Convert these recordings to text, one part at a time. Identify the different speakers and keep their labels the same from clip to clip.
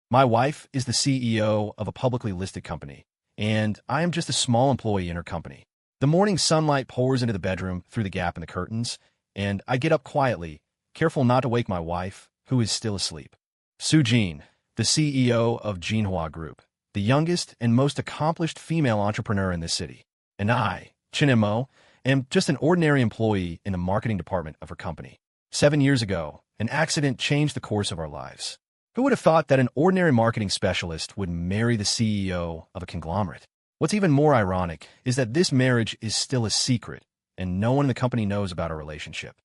Speaker 1: My wife is the CEO of a publicly listed company, and I am just a small employee in her company. The morning sunlight pours into the bedroom through the gap in the curtains, and I get up quietly, careful not to wake my wife, who is still asleep. Sugene, the CEO of Jinhua Group, the youngest and most accomplished female entrepreneur in this city. And I, Cheng Yu, am just an ordinary employee in the marketing department of her company. 7 years ago, an accident changed the course of our lives. Who would have thought that an ordinary marketing specialist would marry the CEO of a conglomerate? What's even more ironic is that this marriage is still a secret, and no one in the company knows about our relationship.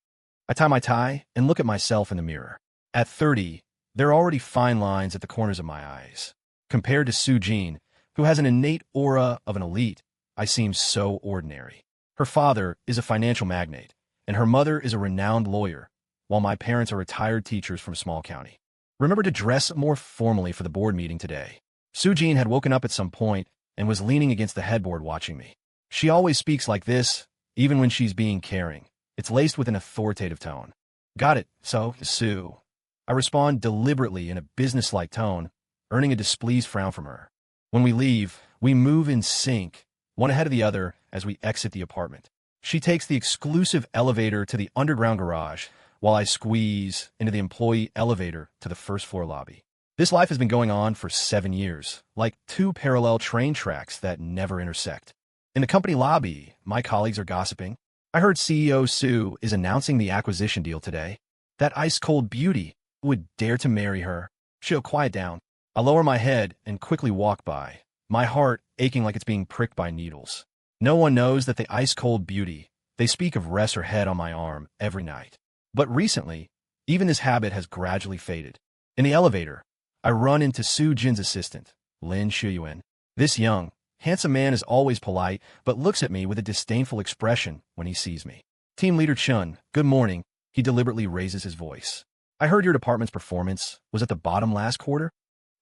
Speaker 1: I tie my tie and look at myself in the mirror. At 30, there are already fine lines at the corners of my eyes. Compared to Sugene, who has an innate aura of an elite, I seem so ordinary. Her father is a financial magnate, and her mother is a renowned lawyer, while my parents are retired teachers from a small county. Remember to dress more formally for the board meeting today. Sugene had woken up at some point and was leaning against the headboard watching me. She always speaks like this, even when she's being caring. It's laced with an authoritative tone. Got it, so, Sue. I respond deliberately in a businesslike tone, earning a displeased frown from her. When we leave, we move in sync, one ahead of the other as we exit the apartment. She takes the exclusive elevator to the underground garage, while I squeeze into the employee elevator to the first-floor lobby. This life has been going on for 7 years, like two parallel train tracks that never intersect. In the company lobby, my colleagues are gossiping. I heard CEO Su is announcing the acquisition deal today. That ice-cold beauty would dare to marry her. She'll quiet down. I lower my head and quickly walk by, my heart aching like it's being pricked by needles. No one knows that the ice-cold beauty, they speak of, rests her head on my arm every night. But recently, even this habit has gradually faded. In the elevator, I run into Sugene's assistant, Lin Wan. This young, handsome man is always polite, but looks at me with a disdainful expression when he sees me. Team leader Chun, good morning. He deliberately raises his voice. I heard your department's performance was at the bottom last quarter.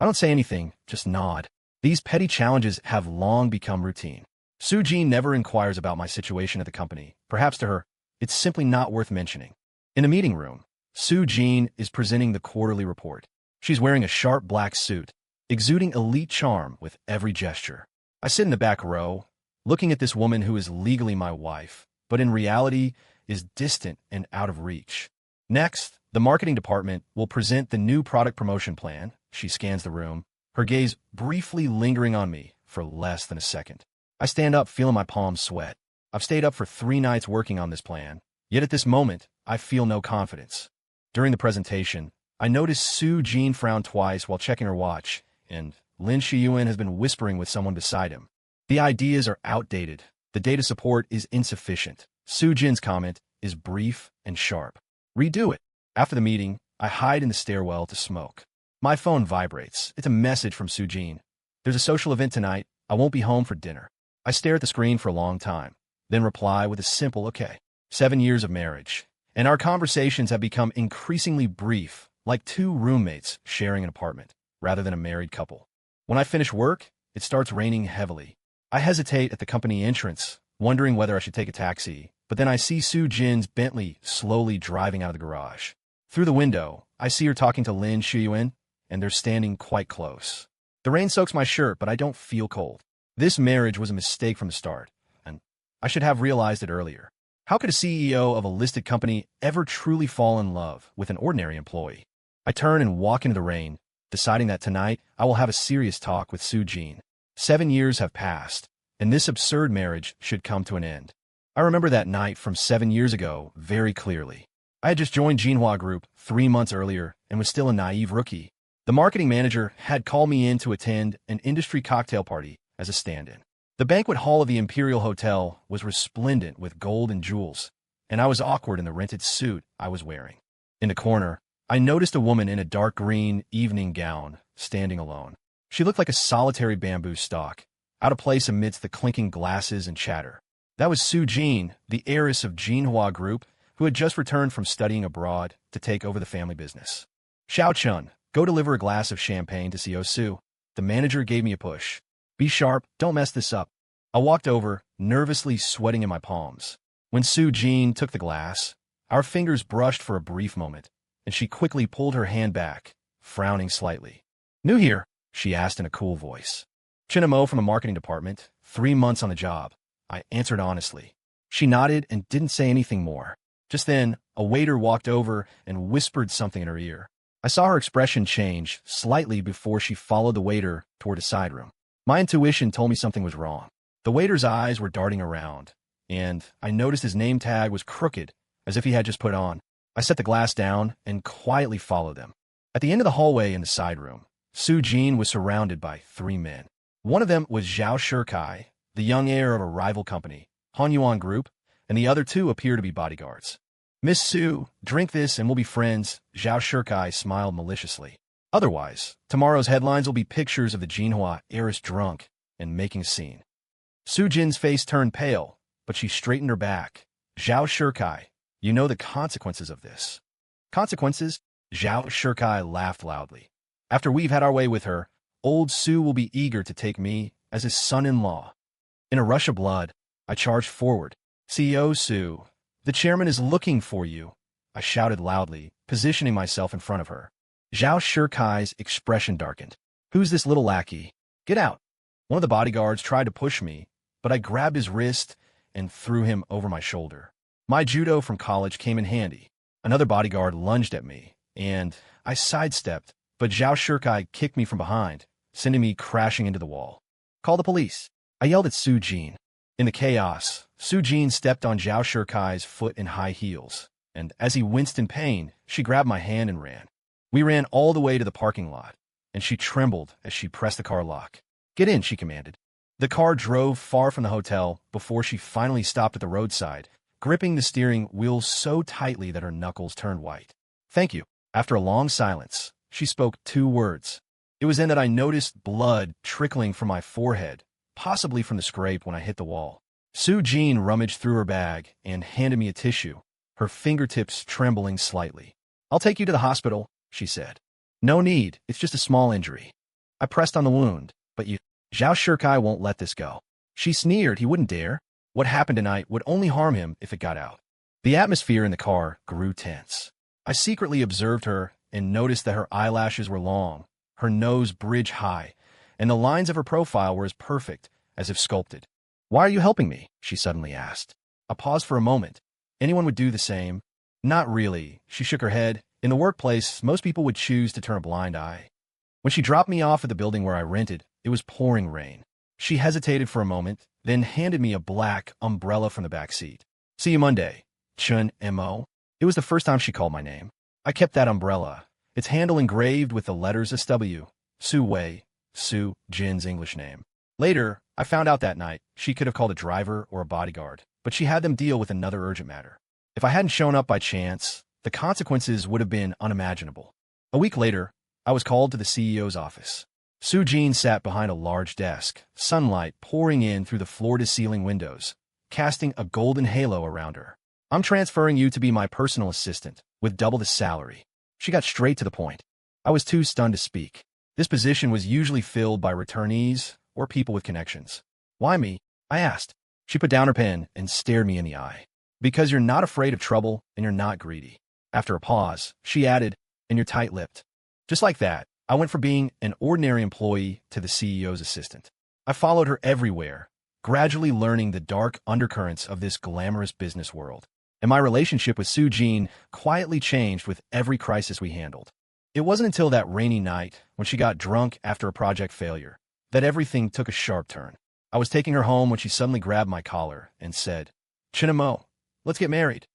Speaker 1: I don't say anything, just nod. These petty challenges have long become routine. Sugene never inquires about my situation at the company. Perhaps to her, it's simply not worth mentioning. In the meeting room, Sugene is presenting the quarterly report. She's wearing a sharp black suit, exuding elite charm with every gesture. I sit in the back row, looking at this woman who is legally my wife, but in reality is distant and out of reach. Next, the marketing department will present the new product promotion plan. She scans the room, her gaze briefly lingering on me for less than a second. I stand up, feeling my palms sweat. I've stayed up for 3 nights working on this plan, yet at this moment, I feel no confidence. During the presentation, I notice Sugene frown twice while checking her watch, and Lin Wan has been whispering with someone beside him. The ideas are outdated. The data support is insufficient. Sugene's comment is brief and sharp. Redo it. After the meeting, I hide in the stairwell to smoke. My phone vibrates. It's a message from Sugene. There's a social event tonight. I won't be home for dinner. I stare at the screen for a long time, then reply with a simple okay. 7 years of marriage, and our conversations have become increasingly brief, like two roommates sharing an apartment, rather than a married couple. When I finish work, it starts raining heavily. I hesitate at the company entrance, wondering whether I should take a taxi, but then I see Sugene's Bentley slowly driving out of the garage. Through the window, I see her talking to Lin Wan, and they're standing quite close. The rain soaks my shirt, but I don't feel cold. This marriage was a mistake from the start, and I should have realized it earlier. How could a CEO of a listed company ever truly fall in love with an ordinary employee? I turn and walk into the rain, deciding that tonight I will have a serious talk with Sugene. 7 years have passed, and this absurd marriage should come to an end. I remember that night from 7 years ago very clearly. I had just joined Jinhua Group 3 months earlier and was still a naive rookie. The marketing manager had called me in to attend an industry cocktail party as a stand-in. The banquet hall of the Imperial Hotel was resplendent with gold and jewels, and I was awkward in the rented suit I was wearing. In the corner, I noticed a woman in a dark green evening gown standing alone. She looked like a solitary bamboo stalk, out of place amidst the clinking glasses and chatter. That was Sugene, the heiress of Jinhua Group, who had just returned from studying abroad to take over the family business. Xiao Chun, go deliver a glass of champagne to CEO Su. The manager gave me a push. Be sharp, don't mess this up. I walked over, nervously sweating in my palms. When Sugene took the glass, our fingers brushed for a brief moment, and she quickly pulled her hand back, frowning slightly. New here? She asked in a cool voice. Chen Mo from the marketing department, 3 months on the job. I answered honestly. She nodded and didn't say anything more. Just then, a waiter walked over and whispered something in her ear. I saw her expression change slightly before she followed the waiter toward a side room. My intuition told me something was wrong. The waiter's eyes were darting around, and I noticed his name tag was crooked, as if he had just put it on. I set the glass down and quietly followed them. At the end of the hallway in the side room, Sugene was surrounded by 3 men. One of them was Zhao Shikai, the young heir of a rival company, Han Yuan Group, and the other 2 appear to be bodyguards. Miss Su, drink this and we'll be friends, Zhao Shikai smiled maliciously. Otherwise, tomorrow's headlines will be pictures of the Jinhua heiress drunk and making a scene. Sugene's face turned pale, but she straightened her back. Zhao Shikai, you know the consequences of this. Consequences? Zhao Shikai laughed loudly. After we've had our way with her, old Su will be eager to take me as his son-in-law. In a rush of blood, I charged forward. CEO Su, the chairman is looking for you, I shouted loudly, positioning myself in front of her. Zhao Shikai's expression darkened. Who's this little lackey? Get out. One of the bodyguards tried to push me, but I grabbed his wrist and threw him over my shoulder. My judo from college came in handy. Another bodyguard lunged at me, and I sidestepped, but Zhao Shikai kicked me from behind, sending me crashing into the wall. Call the police. I yelled at Sugene. In the chaos, Sugene stepped on Zhao Shikai's foot in high heels, and as he winced in pain, she grabbed my hand and ran. We ran all the way to the parking lot, and she trembled as she pressed the car lock. Get in, she commanded. The car drove far from the hotel before she finally stopped at the roadside, gripping the steering wheel so tightly that her knuckles turned white. Thank you. After a long silence, she spoke 2 words. It was then that I noticed blood trickling from my forehead, possibly from the scrape when I hit the wall. Sugene rummaged through her bag and handed me a tissue, her fingertips trembling slightly. I'll take you to the hospital, she said. No need, it's just a small injury. I pressed on the wound, but Zhao Shikai won't let this go. She sneered he wouldn't dare. What happened tonight would only harm him if it got out. The atmosphere in the car grew tense. I secretly observed her and noticed that her eyelashes were long, her nose bridge high, and the lines of her profile were as perfect as if sculpted. Why are you helping me? She suddenly asked. I paused for a moment. Anyone would do the same. Not really, she shook her head. In the workplace, most people would choose to turn a blind eye. When she dropped me off at the building where I rented, it was pouring rain. She hesitated for a moment, then handed me a black umbrella from the back seat. See you Monday, Chun Mo. It was the first time she called my name. I kept that umbrella, its handle engraved with the letters SW, Su Wei, Su Jin's English name. Later, I found out that night she could have called a driver or a bodyguard, but she had them deal with another urgent matter. If I hadn't shown up by chance, the consequences would have been unimaginable. A week later, I was called to the CEO's office. Sugene sat behind a large desk, sunlight pouring in through the floor-to-ceiling windows, casting a golden halo around her. I'm transferring you to be my personal assistant, with double the salary. She got straight to the point. I was too stunned to speak. This position was usually filled by returnees or people with connections. Why me? I asked. She put down her pen and stared me in the eye. Because you're not afraid of trouble and you're not greedy. After a pause, she added, and you're tight-lipped. Just like that, I went from being an ordinary employee to the CEO's assistant. I followed her everywhere, gradually learning the dark undercurrents of this glamorous business world. And my relationship with Sugene quietly changed with every crisis we handled. It wasn't until that rainy night, when she got drunk after a project failure, that everything took a sharp turn. I was taking her home when she suddenly grabbed my collar and said, Chinamo, let's get married.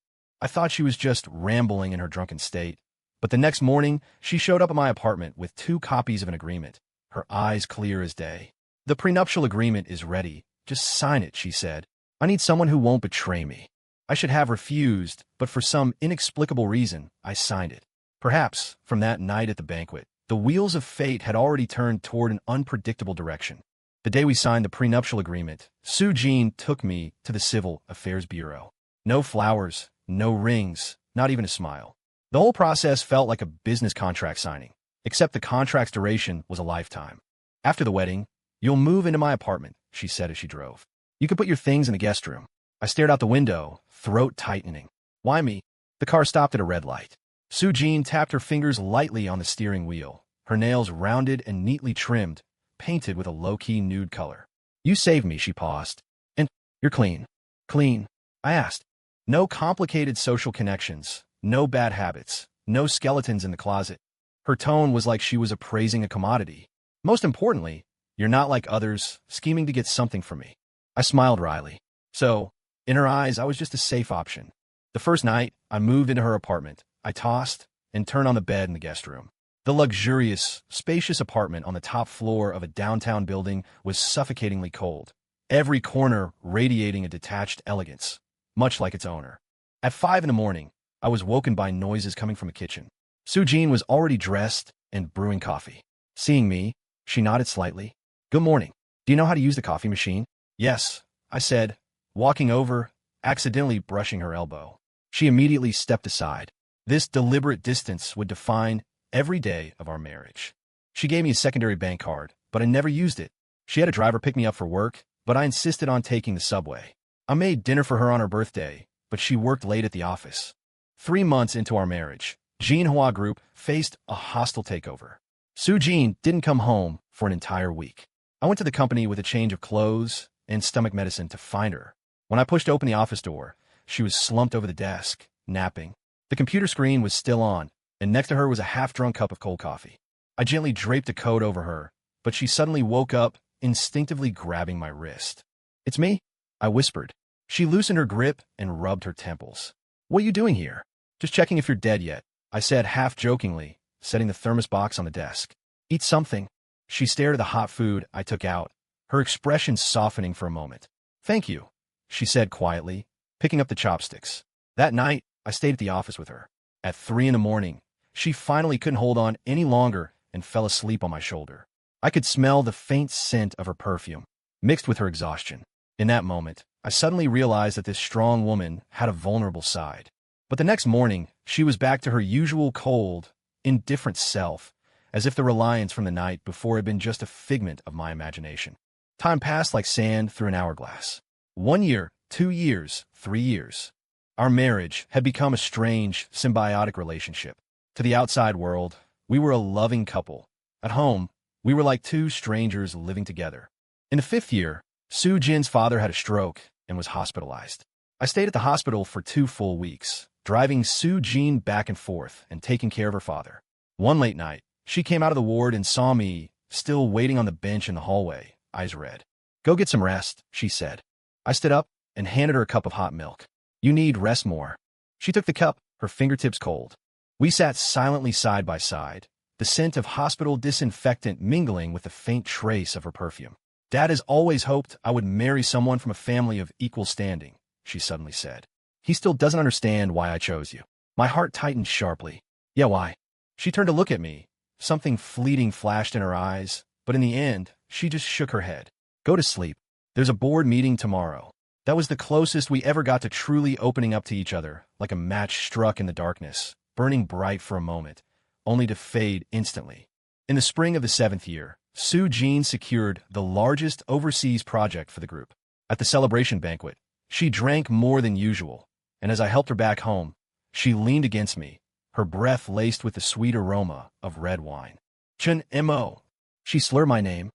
Speaker 1: I thought she was just rambling in her drunken state. But the next morning, she showed up at my apartment with 2 copies of an agreement, her eyes clear as day. The prenuptial agreement is ready. Just sign it, she said. I need someone who won't betray me. I should have refused, but for some inexplicable reason, I signed it. Perhaps, from that night at the banquet, the wheels of fate had already turned toward an unpredictable direction. The day we signed the prenuptial agreement, Sugene took me to the Civil Affairs Bureau. No flowers, no rings, not even a smile. The whole process felt like a business contract signing, except the contract's duration was a lifetime. After the wedding, you'll move into my apartment, she said as she drove. You can put your things in the guest room. I stared out the window, throat tightening. Why me? The car stopped at a red light. Sugene tapped her fingers lightly on the steering wheel, her nails rounded and neatly trimmed, painted with a low-key nude color. "You saved me," she paused. "And you're clean." "Clean?" I asked. "No complicated social connections, no bad habits, no skeletons in the closet." Her tone was like she was appraising a commodity. "Most importantly, you're not like others, scheming to get something from me." I smiled wryly. So, in her eyes, I was just a safe option. The first night, I moved into her apartment. I tossed and turned on the bed in the guest room. The luxurious, spacious apartment on the top floor of a downtown building was suffocatingly cold, every corner radiating a detached elegance, much like its owner. At 5 in the morning, I was woken by noises coming from the kitchen. Sugene was already dressed and brewing coffee. Seeing me, she nodded slightly. "Good morning. Do you know how to use the coffee machine?" "Yes," I said, walking over, accidentally brushing her elbow. She immediately stepped aside. This deliberate distance would define every day of our marriage. She gave me a secondary bank card, but I never used it. She had a driver pick me up for work, but I insisted on taking the subway. I made dinner for her on her birthday, but she worked late at the office. 3 months into our marriage, Jinhua Group faced a hostile takeover. Sugene didn't come home for an entire week. I went to the company with a change of clothes and stomach medicine to find her. When I pushed open the office door, she was slumped over the desk, napping. The computer screen was still on, and next to her was a half-drunk cup of cold coffee. I gently draped a coat over her, but she suddenly woke up, instinctively grabbing my wrist. "It's me," I whispered. She loosened her grip and rubbed her temples. "What are you doing here?" "Just checking if you're dead yet," I said half-jokingly, setting the thermos box on the desk. "Eat something." She stared at the hot food I took out, her expression softening for a moment. "Thank you," she said quietly, picking up the chopsticks. That night, I stayed at the office with her. At 3 in the morning, she finally couldn't hold on any longer and fell asleep on my shoulder. I could smell the faint scent of her perfume, mixed with her exhaustion. In that moment, I suddenly realized that this strong woman had a vulnerable side. But the next morning, she was back to her usual cold, indifferent self, as if the reliance from the night before had been just a figment of my imagination. Time passed like sand through an hourglass. 1 year, 2 years, 3 years. Our marriage had become a strange, symbiotic relationship. To the outside world, we were a loving couple. At home, we were like two strangers living together. In the 5th year, Sugene's father had a stroke and was hospitalized. I stayed at the hospital for 2 full weeks, driving Sugene back and forth and taking care of her father. One late night, she came out of the ward and saw me, still waiting on the bench in the hallway, eyes red. "Go get some rest," she said. I stood up and handed her a cup of hot milk. "You need rest more." She took the cup, her fingertips cold. We sat silently side by side, the scent of hospital disinfectant mingling with the faint trace of her perfume. "Dad has always hoped I would marry someone from a family of equal standing," she suddenly said. "He still doesn't understand why I chose you." My heart tightened sharply. "Yeah, why?" She turned to look at me. Something fleeting flashed in her eyes, but in the end, she just shook her head. "Go to sleep. There's a board meeting tomorrow." That was the closest we ever got to truly opening up to each other, like a match struck in the darkness, burning bright for a moment, only to fade instantly. In the spring of the 7th year, Sugene secured the largest overseas project for the group. At the celebration banquet, she drank more than usual, and as I helped her back home, she leaned against me, her breath laced with the sweet aroma of red wine. "Cheng Yu." She slurred my name.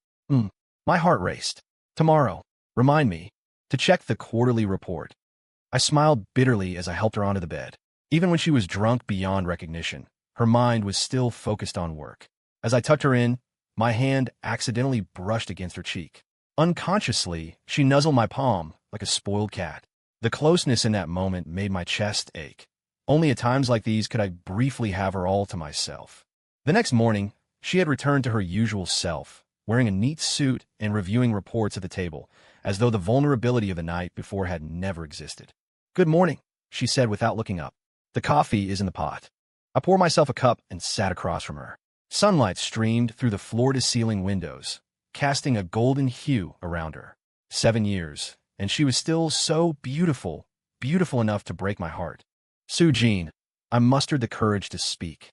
Speaker 1: My heart raced. "Tomorrow, remind me to check the quarterly report." I smiled bitterly as I helped her onto the bed. Even when she was drunk beyond recognition, her mind was still focused on work. As I tucked her in, my hand accidentally brushed against her cheek. Unconsciously, she nuzzled my palm like a spoiled cat. The closeness in that moment made my chest ache. Only at times like these could I briefly have her all to myself. The next morning, she had returned to her usual self, wearing a neat suit and reviewing reports at the table, as though the vulnerability of the night before had never existed. "Good morning," she said without looking up. "The coffee is in the pot." I poured myself a cup and sat across from her. Sunlight streamed through the floor-to-ceiling windows, casting a golden hue around her. 7 years, and she was still so beautiful, beautiful enough to break my heart. "Sugene." I mustered the courage to speak.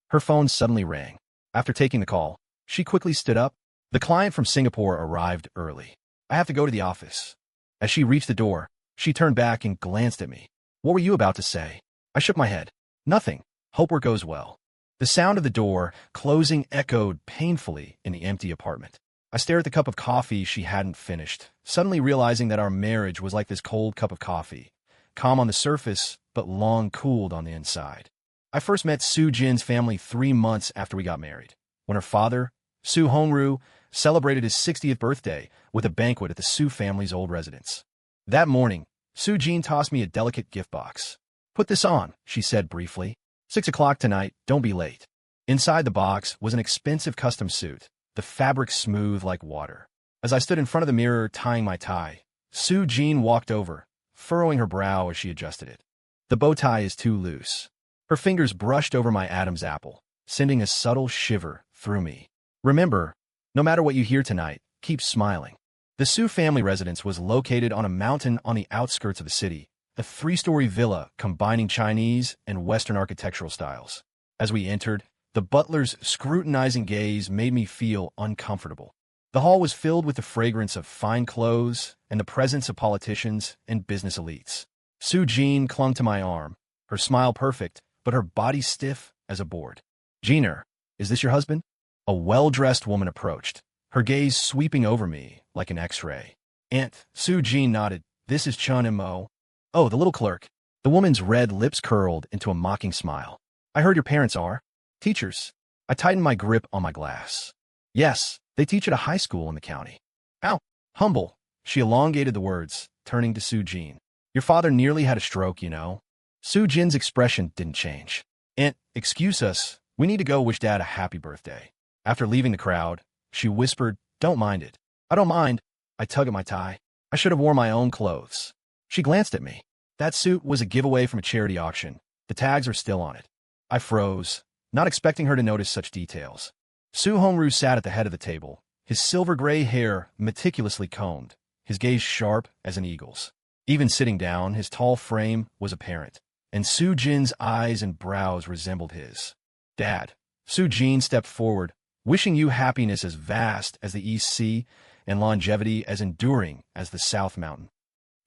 Speaker 1: Her phone suddenly rang. After taking the call, she quickly stood up. The client from Singapore arrived early. "I have to go to the office." As she reached the door, she turned back and glanced at me. "What were you about to say?" I shook my head. "Nothing. Hope work goes well." The sound of the door closing echoed painfully in the empty apartment. I stared at the cup of coffee she hadn't finished, suddenly realizing that our marriage was like this cold cup of coffee, calm on the surface, but long cooled on the inside. I first met Sugene's family 3 months after we got married, when her father, Su Hongru, celebrated his 60th birthday with a banquet at the Su family's old residence. That morning, Sugene tossed me a delicate gift box. "Put this on," she said briefly. 6 o'clock tonight, don't be late. Inside the box was an expensive custom suit, the fabric smooth like water. As I stood in front of the mirror tying my tie, Sugene walked over, furrowing her brow as she adjusted it. "The bow tie is too loose." Her fingers brushed over my Adam's apple, sending a subtle shiver through me. "Remember, no matter what you hear tonight, keep smiling." The Su family residence was located on a mountain on the outskirts of the city, a 3-story villa combining Chinese and Western architectural styles. As we entered, the butler's scrutinizing gaze made me feel uncomfortable. The hall was filled with the fragrance of fine clothes and the presence of politicians and business elites. Sugene clung to my arm, her smile perfect, but her body stiff as a board. "Jeaner, is this your husband?" A well-dressed woman approached, her gaze sweeping over me like an X-ray. "Aunt," Sugene nodded. "This is Chun and Mo." "Oh, the little clerk." The woman's red lips curled into a mocking smile. "I heard your parents are teachers." I tightened my grip on my glass. "Yes, they teach at a high school in the county." "Ow, humble." She elongated the words, turning to Sugene. "Your father nearly had a stroke, you know." Sugene's expression didn't change. "Aunt, excuse us. We need to go wish Dad a happy birthday." After leaving the crowd, she whispered, "Don't mind it." "I don't mind." I tug at my tie. "I should have worn my own clothes." She glanced at me. That suit was a giveaway from a charity auction. The tags are still on it. I froze, not expecting her to notice such details. Su Hongru sat at the head of the table, his silver-gray hair meticulously combed, his gaze sharp as an eagle's. Even sitting down, his tall frame was apparent, and Sugene's eyes and brows resembled his. "Dad." Sugene stepped forward, "wishing you happiness as vast as the East Sea and longevity as enduring as the South Mountain."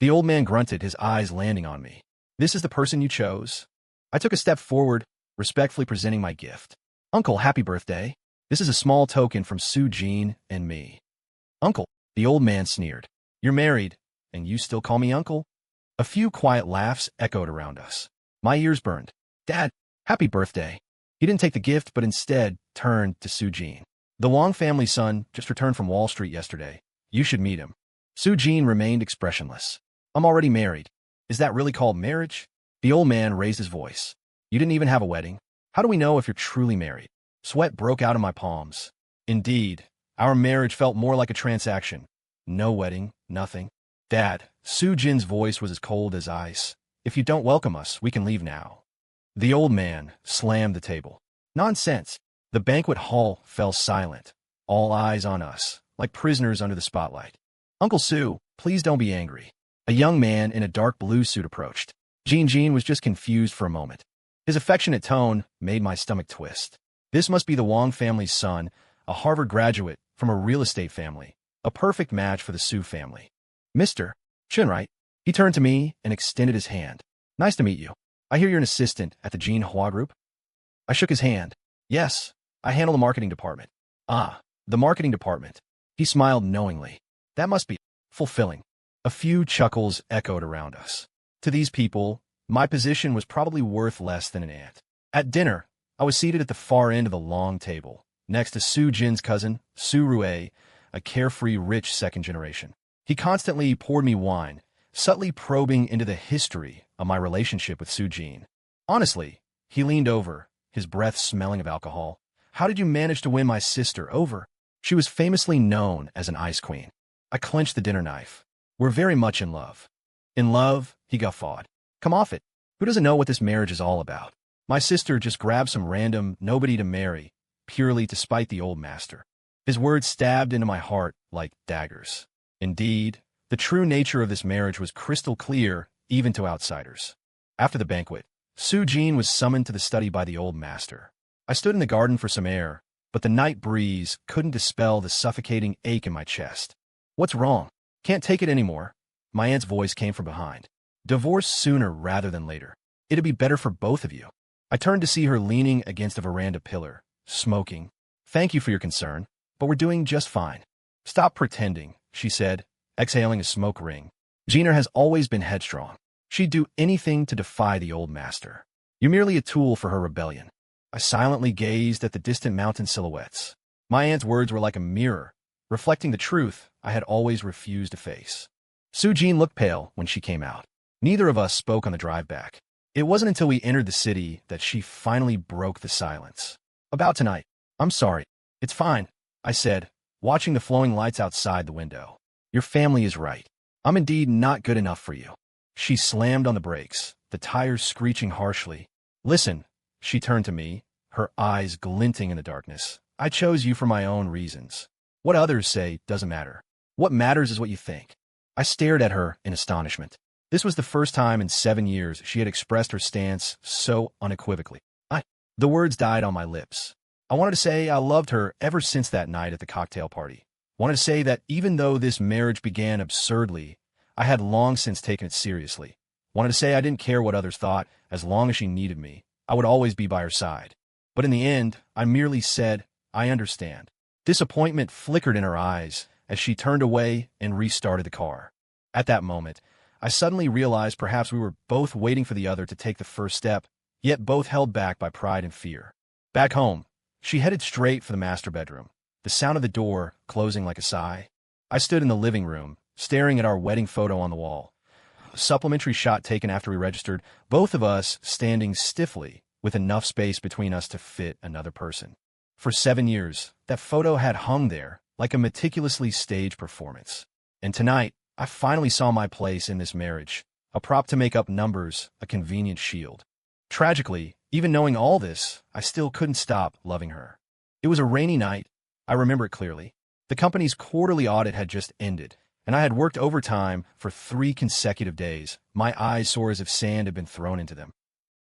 Speaker 1: The old man grunted, his eyes landing on me. "This is the person you chose?" I took a step forward, respectfully presenting my gift. "Uncle, happy birthday. This is a small token from Sugene and me." "Uncle," the old man sneered. "You're married, and you still call me uncle?" A few quiet laughs echoed around us. My ears burned. "Dad, happy birthday." He didn't take the gift, but instead turned to Sugene. "The Wong family son just returned from Wall Street yesterday. You should meet him." Sugene remained expressionless. "I'm already married." "Is that really called marriage?" The old man raised his voice. "You didn't even have a wedding. How do we know if you're truly married?" Sweat broke out in my palms. Indeed, our marriage felt more like a transaction. No wedding, nothing. "Dad," Sugene's voice was as cold as ice. "If you don't welcome us, we can leave now." The old man slammed the table. "Nonsense." The banquet hall fell silent, all eyes on us, like prisoners under the spotlight. "Uncle Su, please don't be angry." A young man in a dark blue suit approached. Jean was just confused for a moment. His affectionate tone made my stomach twist. This must be the Wong family's son, a Harvard graduate from a real estate family, a perfect match for the Su family. "Mr. Chun, right?" He turned to me and extended his hand. "Nice to meet you. I hear you're an assistant at the Jean Hua Group." I shook his hand. "Yes, I handle the marketing department." "Ah, the marketing department." He smiled knowingly. "That must be fulfilling." A few chuckles echoed around us. To these people, my position was probably worth less than an ant. At dinner, I was seated at the far end of the long table, next to Sugene's cousin, Su Rue, a carefree, rich second generation. He constantly poured me wine, subtly probing into the history of my relationship with Sugene. Honestly, he leaned over, his breath smelling of alcohol. "How did you manage to win my sister over?" She was famously known as an ice queen. I clenched the dinner knife. "We're very much in love." "In love?" he guffawed. "Come off it. Who doesn't know what this marriage is all about? My sister just grabbed some random nobody to marry, purely to spite the old master." His words stabbed into my heart like daggers. Indeed, the true nature of this marriage was crystal clear, even to outsiders. After the banquet, Sugene was summoned to the study by the old master. I stood in the garden for some air, but the night breeze couldn't dispel the suffocating ache in my chest. "What's wrong?" "Can't take it anymore." My aunt's voice came from behind. "Divorce sooner rather than later. It'd be better for both of you." I turned to see her leaning against a veranda pillar, smoking. "Thank you for your concern, but we're doing just fine." "Stop pretending," she said, exhaling a smoke ring. "Gina has always been headstrong. She'd do anything to defy the old master. You're merely a tool for her rebellion." I silently gazed at the distant mountain silhouettes. My aunt's words were like a mirror, reflecting the truth I had always refused to face. Sugene looked pale when she came out. Neither of us spoke on the drive back. It wasn't until we entered the city that she finally broke the silence. "About tonight. I'm sorry. It's fine," I said, watching the flowing lights outside the window. "Your family is right. I'm indeed not good enough for you." She slammed on the brakes, the tires screeching harshly. "Listen," she turned to me, her eyes glinting in the darkness. "I chose you for my own reasons. What others say doesn't matter. What matters is what you think." I stared at her in astonishment. This was the first time in 7 years she had expressed her stance so unequivocally. The words died on my lips. I wanted to say I loved her ever since that night at the cocktail party. Wanted to say that even though this marriage began absurdly, I had long since taken it seriously. Wanted to say I didn't care what others thought, as long as she needed me, I would always be by her side. But in the end, I merely said, "I understand." Disappointment flickered in her eyes as she turned away and restarted the car. At that moment, I suddenly realized perhaps we were both waiting for the other to take the first step, yet both held back by pride and fear. Back home, she headed straight for the master bedroom, the sound of the door closing like a sigh. I stood in the living room, staring at our wedding photo on the wall. A supplementary shot taken after we registered, both of us standing stiffly with enough space between us to fit another person. For 7 years, that photo had hung there like a meticulously staged performance. And tonight, I finally saw my place in this marriage, a prop to make up numbers, a convenient shield. Tragically, even knowing all this, I still couldn't stop loving her. It was a rainy night. I remember it clearly. The company's quarterly audit had just ended, and I had worked overtime for 3 consecutive days. My eyes sore as if sand had been thrown into them.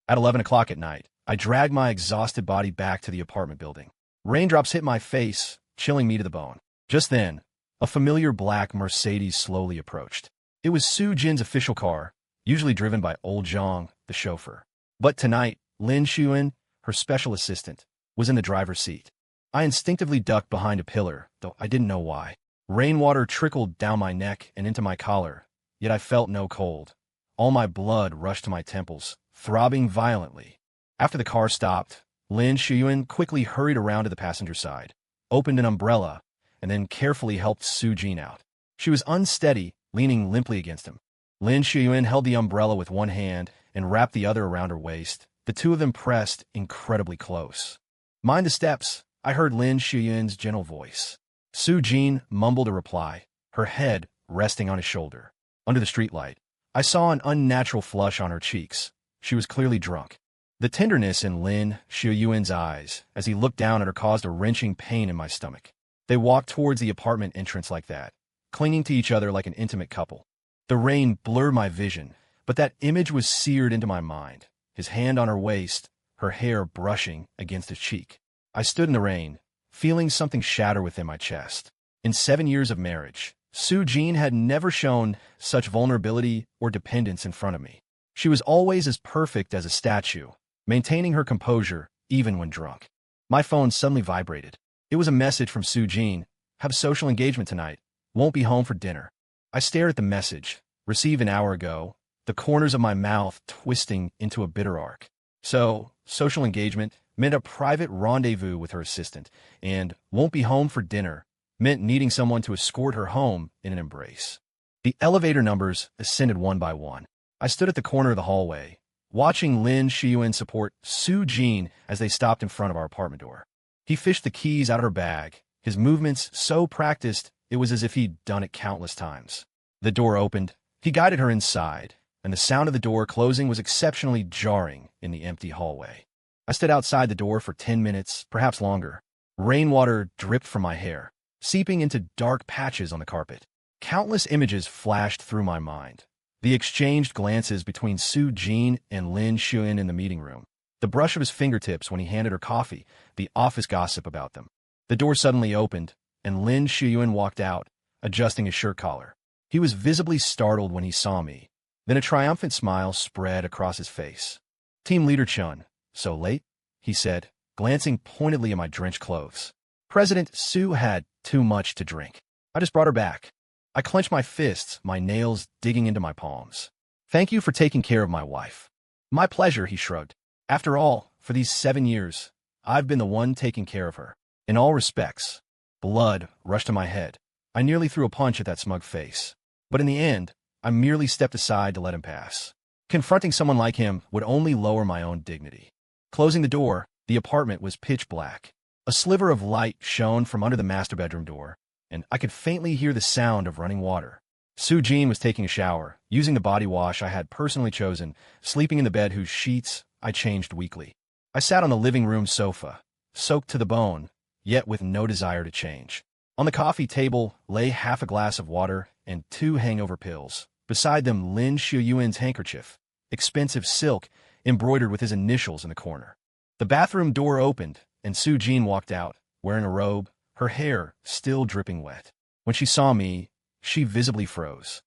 Speaker 1: At 11 o'clock at night, I dragged my exhausted body back to the apartment building. Raindrops hit my face, chilling me to the bone. Just then, a familiar black Mercedes slowly approached. It was Sugene's official car, usually driven by old Zhang, the chauffeur. But tonight, Lin Wan, her special assistant, was in the driver's seat. I instinctively ducked behind a pillar, though I didn't know why. Rainwater trickled down my neck and into my collar, yet I felt no cold. All my blood rushed to my temples, throbbing violently. After the car stopped, Lin Wan quickly hurried around to the passenger side, opened an umbrella, and then carefully helped Sugene out. She was unsteady, leaning limply against him. Lin Wan held the umbrella with one hand and wrapped the other around her waist. The two of them pressed incredibly close. "Mind the steps," I heard Lin Wan's gentle voice. Sugene mumbled a reply, her head resting on his shoulder. Under the streetlight, I saw an unnatural flush on her cheeks. She was clearly drunk. The tenderness in Lin Wan's eyes as he looked down at her caused a wrenching pain in my stomach. They walked towards the apartment entrance like that, clinging to each other like an intimate couple. The rain blurred my vision, but that image was seared into my mind, his hand on her waist, her hair brushing against his cheek. I stood in the rain, feeling something shatter within my chest. In 7 years of marriage, Sugene had never shown such vulnerability or dependence in front of me. She was always as perfect as a statue, maintaining her composure even when drunk. My phone suddenly vibrated. It was a message from Sugene. "Have social engagement tonight. Won't be home for dinner." I stared at the message, received an hour ago, the corners of my mouth twisting into a bitter arc. So, social engagement meant a private rendezvous with her assistant, and "won't be home for dinner" meant needing someone to escort her home in an embrace. The elevator numbers ascended one by one. I stood at the corner of the hallway, watching Lin Wan support Sugene as they stopped in front of our apartment door. He fished the keys out of her bag, his movements so practiced it was as if he'd done it countless times. The door opened, he guided her inside, and the sound of the door closing was exceptionally jarring in the empty hallway. I stood outside the door for 10 minutes, perhaps longer. Rainwater dripped from my hair, seeping into dark patches on the carpet. Countless images flashed through my mind. The exchanged glances between Sugene and Lin Wan in the meeting room. The brush of his fingertips when he handed her coffee, the office gossip about them. The door suddenly opened, and Lin Wan walked out, adjusting his shirt collar. He was visibly startled when he saw me. Then a triumphant smile spread across his face. "Team Leader Chun, So late? He said, glancing pointedly at my drenched clothes. President Su had too much to drink. I just brought her back. I clenched my fists, my nails digging into my palms. Thank you for taking care of my wife. My pleasure, he shrugged. After all, for these 7 years, I've been the one taking care of her. In all respects. Blood rushed to my head. I nearly threw a punch at that smug face. But in the end, I merely stepped aside to let him pass. Confronting someone like him would only lower my own dignity. Closing the door, the apartment was pitch black. A sliver of light shone from under the master bedroom door, and I could faintly hear the sound of running water. Sugene was taking a shower, using the body wash I had personally chosen, sleeping in the bed whose sheets I changed weekly. I sat on the living room sofa, soaked to the bone, yet with no desire to change. On the coffee table lay half a glass of water and 2 hangover pills. Beside them, Lin Wan handkerchief, expensive silk, embroidered with his initials in the corner. The bathroom door opened, and Sugene walked out, wearing a robe, her hair still dripping wet. When she saw me, she visibly froze.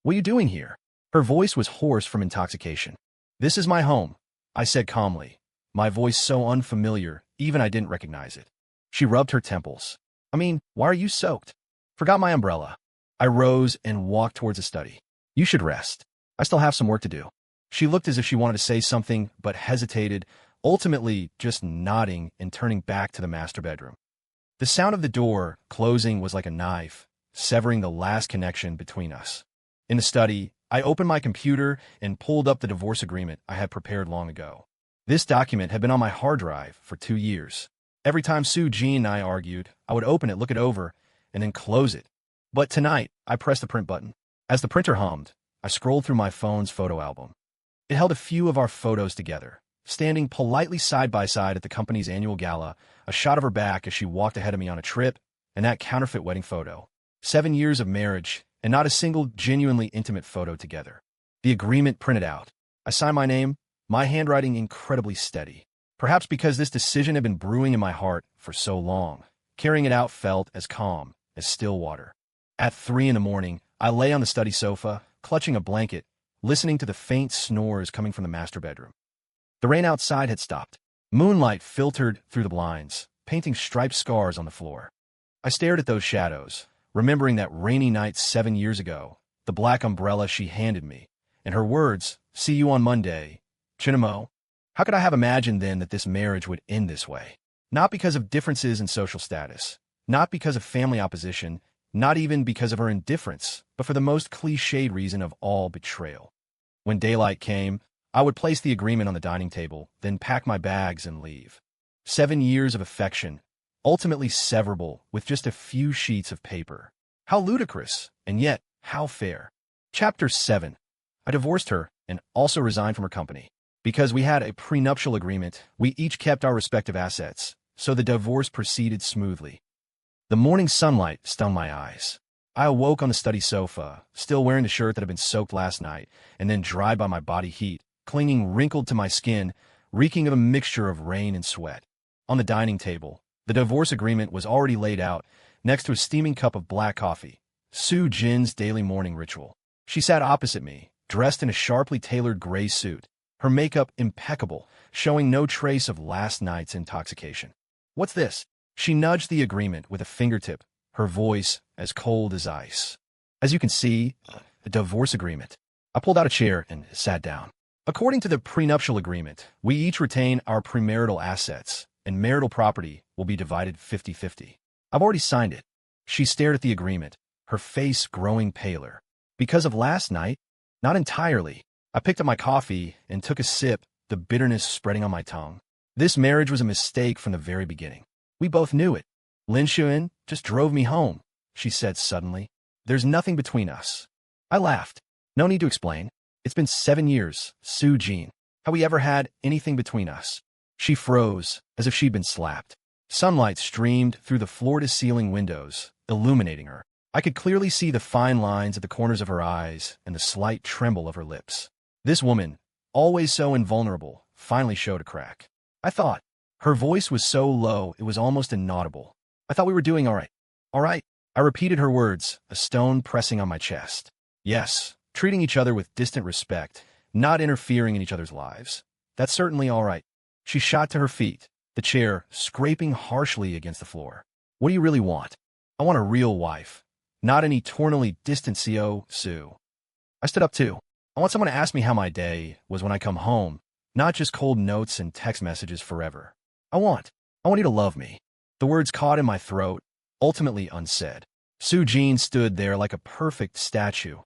Speaker 1: What are you doing here? Her voice was hoarse from intoxication. This is my home, I said calmly, my voice so unfamiliar, even I didn't recognize it. She rubbed her temples. Why are you soaked? Forgot my umbrella. I rose and walked towards the study. You should rest. I still have some work to do. She looked as if she wanted to say something, but hesitated, ultimately just nodding and turning back to the master bedroom. The sound of the door closing was like a knife, severing the last connection between us. In the study, I opened my computer and pulled up the divorce agreement I had prepared long ago. This document had been on my hard drive for 2 years. Every time Sugene and I argued, I would open it, look it over, and then close it. But tonight, I pressed the print button. As the printer hummed, I scrolled through my phone's photo album. It held a few of our photos together, standing politely side by side at the company's annual gala, a shot of her back as she walked ahead of me on a trip, and that counterfeit wedding photo. 7 years of marriage, and not a single genuinely intimate photo together. The agreement printed out. I signed my name, my handwriting incredibly steady. Perhaps because this decision had been brewing in my heart for so long, carrying it out felt as calm as still water. At 3 in the morning, I lay on the study sofa, clutching a blanket, listening to the faint snores coming from the master bedroom. The rain outside had stopped. Moonlight filtered through the blinds, painting striped scars on the floor. I stared at those shadows, remembering that rainy night 7 years ago, the black umbrella she handed me, and her words, "See you on Monday, Chinamo." How could I have imagined then that this marriage would end this way? Not because of differences in social status, not because of family opposition, not even because of her indifference, but for the most cliched reason of all betrayal. When daylight came, I would place the agreement on the dining table, then pack my bags and leave. 7 years of affection, ultimately severable with just a few sheets of paper. How ludicrous, and yet how fair. Chapter 7. I divorced her and also resigned from her company. Because we had a prenuptial agreement, we each kept our respective assets, so the divorce proceeded smoothly. The morning sunlight stung my eyes. I awoke on the study sofa, still wearing the shirt that had been soaked last night, and then dried by my body heat, clinging wrinkled to my skin, reeking of a mixture of rain and sweat. On the dining table, the divorce agreement was already laid out, next to a steaming cup of black coffee, Sugene's daily morning ritual. She sat opposite me, dressed in a sharply tailored gray suit, her makeup impeccable, showing no trace of last night's intoxication. "What's this?" She nudged the agreement with a fingertip, her voice as cold as ice. "As you can see, a divorce agreement." I pulled out a chair and sat down. "According to the prenuptial agreement, we each retain our premarital assets, and marital property will be divided 50-50. I've already signed it." She stared at the agreement, her face growing paler. "Because of last night?" "Not entirely." I picked up my coffee and took a sip, the bitterness spreading on my tongue. "This marriage was a mistake from the very beginning. We both knew it. Lin Wan just drove me home," she said suddenly. "There's nothing between us." I laughed. "No need to explain. It's been 7 years, Sugene. Have we ever had anything between us?" She froze, as if she'd been slapped. Sunlight streamed through the floor-to-ceiling windows, illuminating her. I could clearly see the fine lines at the corners of her eyes and the slight tremble of her lips. This woman, always so invulnerable, finally showed a crack. I thought. Her voice was so low it was almost inaudible. "I thought we were doing all right." "All right," I repeated her words, a stone pressing on my chest. "Yes, treating each other with distant respect, not interfering in each other's lives. That's certainly all right." She shot to her feet, the chair scraping harshly against the floor. What do you really want? I want a real wife, not an eternally distant CO, Sue. I stood up too. I want someone to ask me how my day was when I come home, not just cold notes and text messages forever. I want you to love me. The words caught in my throat, ultimately unsaid. Sugene stood there like a perfect statue,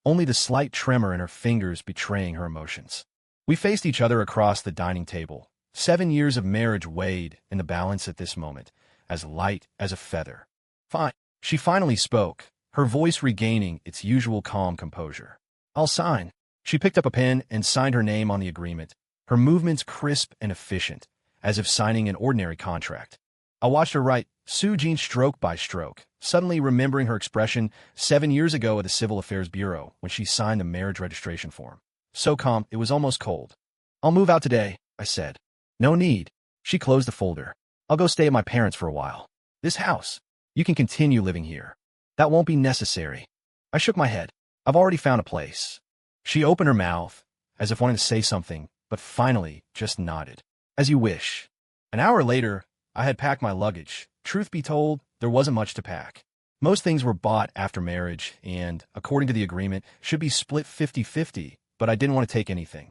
Speaker 1: only the slight tremor in her fingers betraying her emotions. We faced each other across the dining table. 7 years of marriage weighed in the balance at this moment, as light as a feather. Fine. She finally spoke, her voice regaining its usual calm composure. I'll sign. She picked up a pen and signed her name on the agreement, her movements crisp and efficient, as if signing an ordinary contract. I watched her write, Sugene stroke by stroke, suddenly remembering her expression 7 years ago at the Civil Affairs Bureau when she signed the marriage registration form. So calm, it was almost cold. I'll move out today, I said. No need. She closed the folder. I'll go stay at my parents for a while. This house. You can continue living here. That won't be necessary. I shook my head. I've already found a place. She opened her mouth, as if wanting to say something, but finally just nodded. As you wish. An hour later, I had packed my luggage. Truth be told, there wasn't much to pack. Most things were bought after marriage and, according to the agreement, should be split 50-50, but I didn't want to take anything.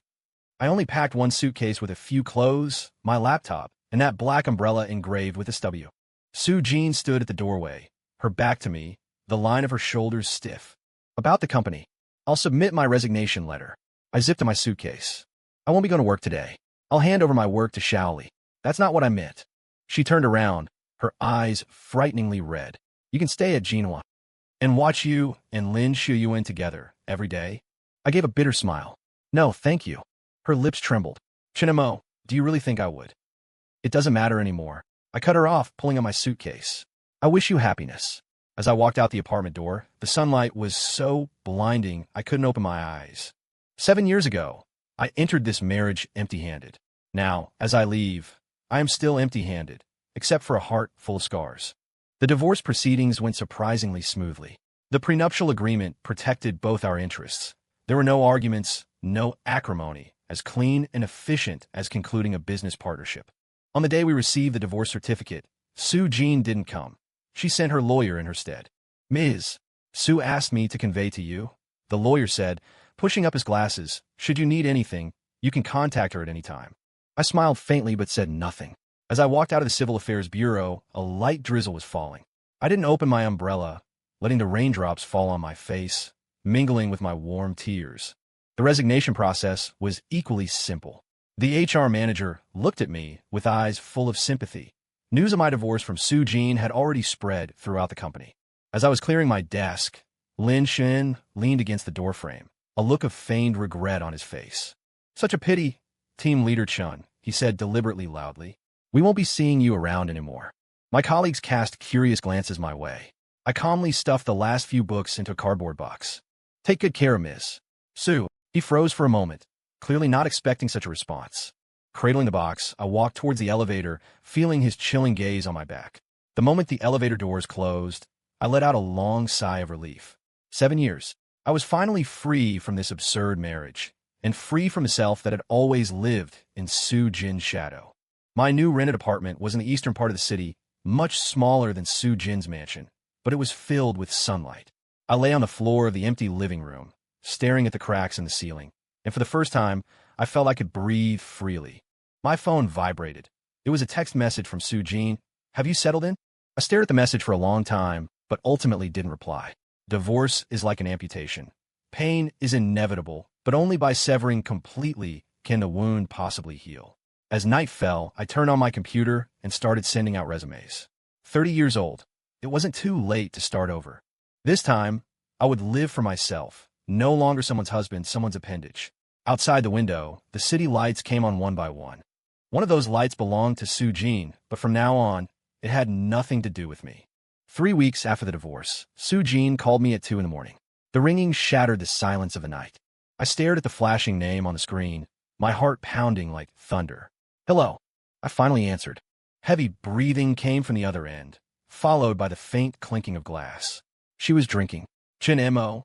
Speaker 1: I only packed one suitcase with a few clothes, my laptop, and that black umbrella engraved with a W. Sugene stood at the doorway, her back to me, the line of her shoulders stiff. About the company. I'll submit my resignation letter. I zipped to my suitcase. I won't be going to work today. I'll hand over my work to Shaoli. That's not what I meant. She turned around, her eyes frighteningly red. You can stay at Jinhua and watch you and Lin Wan together every day? I gave a bitter smile. No, thank you. Her lips trembled. Chinemo, do you really think I would? It doesn't matter anymore. I cut her off, pulling on my suitcase. I wish you happiness. As I walked out the apartment door, the sunlight was so blinding I couldn't open my eyes. 7 years ago, I entered this marriage empty-handed. Now, as I leave, I am still empty-handed, except for a heart full of scars. The divorce proceedings went surprisingly smoothly. The prenuptial agreement protected both our interests. There were no arguments, no acrimony, as clean and efficient as concluding a business partnership. On the day we received the divorce certificate, Sugene didn't come. She sent her lawyer in her stead. Ms. Sue asked me to convey to you, the lawyer said, pushing up his glasses, should you need anything, you can contact her at any time. I smiled faintly but said nothing. As I walked out of the Civil Affairs Bureau, a light drizzle was falling. I didn't open my umbrella, letting the raindrops fall on my face, mingling with my warm tears. The resignation process was equally simple. The HR manager looked at me with eyes full of sympathy. News of my divorce from Sugene had already spread throughout the company. As I was clearing my desk, Lin Wan leaned against the doorframe, a look of feigned regret on his face. Such a pity, Team Leader Chun, he said deliberately loudly. We won't be seeing you around anymore. My colleagues cast curious glances my way. I calmly stuffed the last few books into a cardboard box. Take good care, Miss Sue. He froze for a moment, clearly not expecting such a response. Cradling the box, I walked towards the elevator, feeling his chilling gaze on my back. The moment the elevator doors closed, I let out a long sigh of relief. 7 years. I was finally free from this absurd marriage, and free from a self that had always lived in Sugene's shadow. My new rented apartment was in the eastern part of the city, much smaller than Sugene's mansion, but it was filled with sunlight. I lay on the floor of the empty living room, staring at the cracks in the ceiling, and for the first time, I felt I could breathe freely. My phone vibrated. It was a text message from Sugene. Have you settled in? I stared at the message for a long time, but ultimately didn't reply. Divorce is like an amputation. Pain is inevitable, but only by severing completely can the wound possibly heal. As night fell, I turned on my computer and started sending out resumes. 30 years old. It wasn't too late to start over. This time, I would live for myself, no longer someone's husband, someone's appendage. Outside the window, the city lights came on one by one. One of those lights belonged to Sugene, but from now on, it had nothing to do with me. 3 weeks after the divorce, Sugene called me at 2 in the morning. The ringing shattered the silence of the night. I stared at the flashing name on the screen, my heart pounding like thunder. Hello. I finally answered. Heavy breathing came from the other end, followed by the faint clinking of glass. She was drinking. Chin Mo.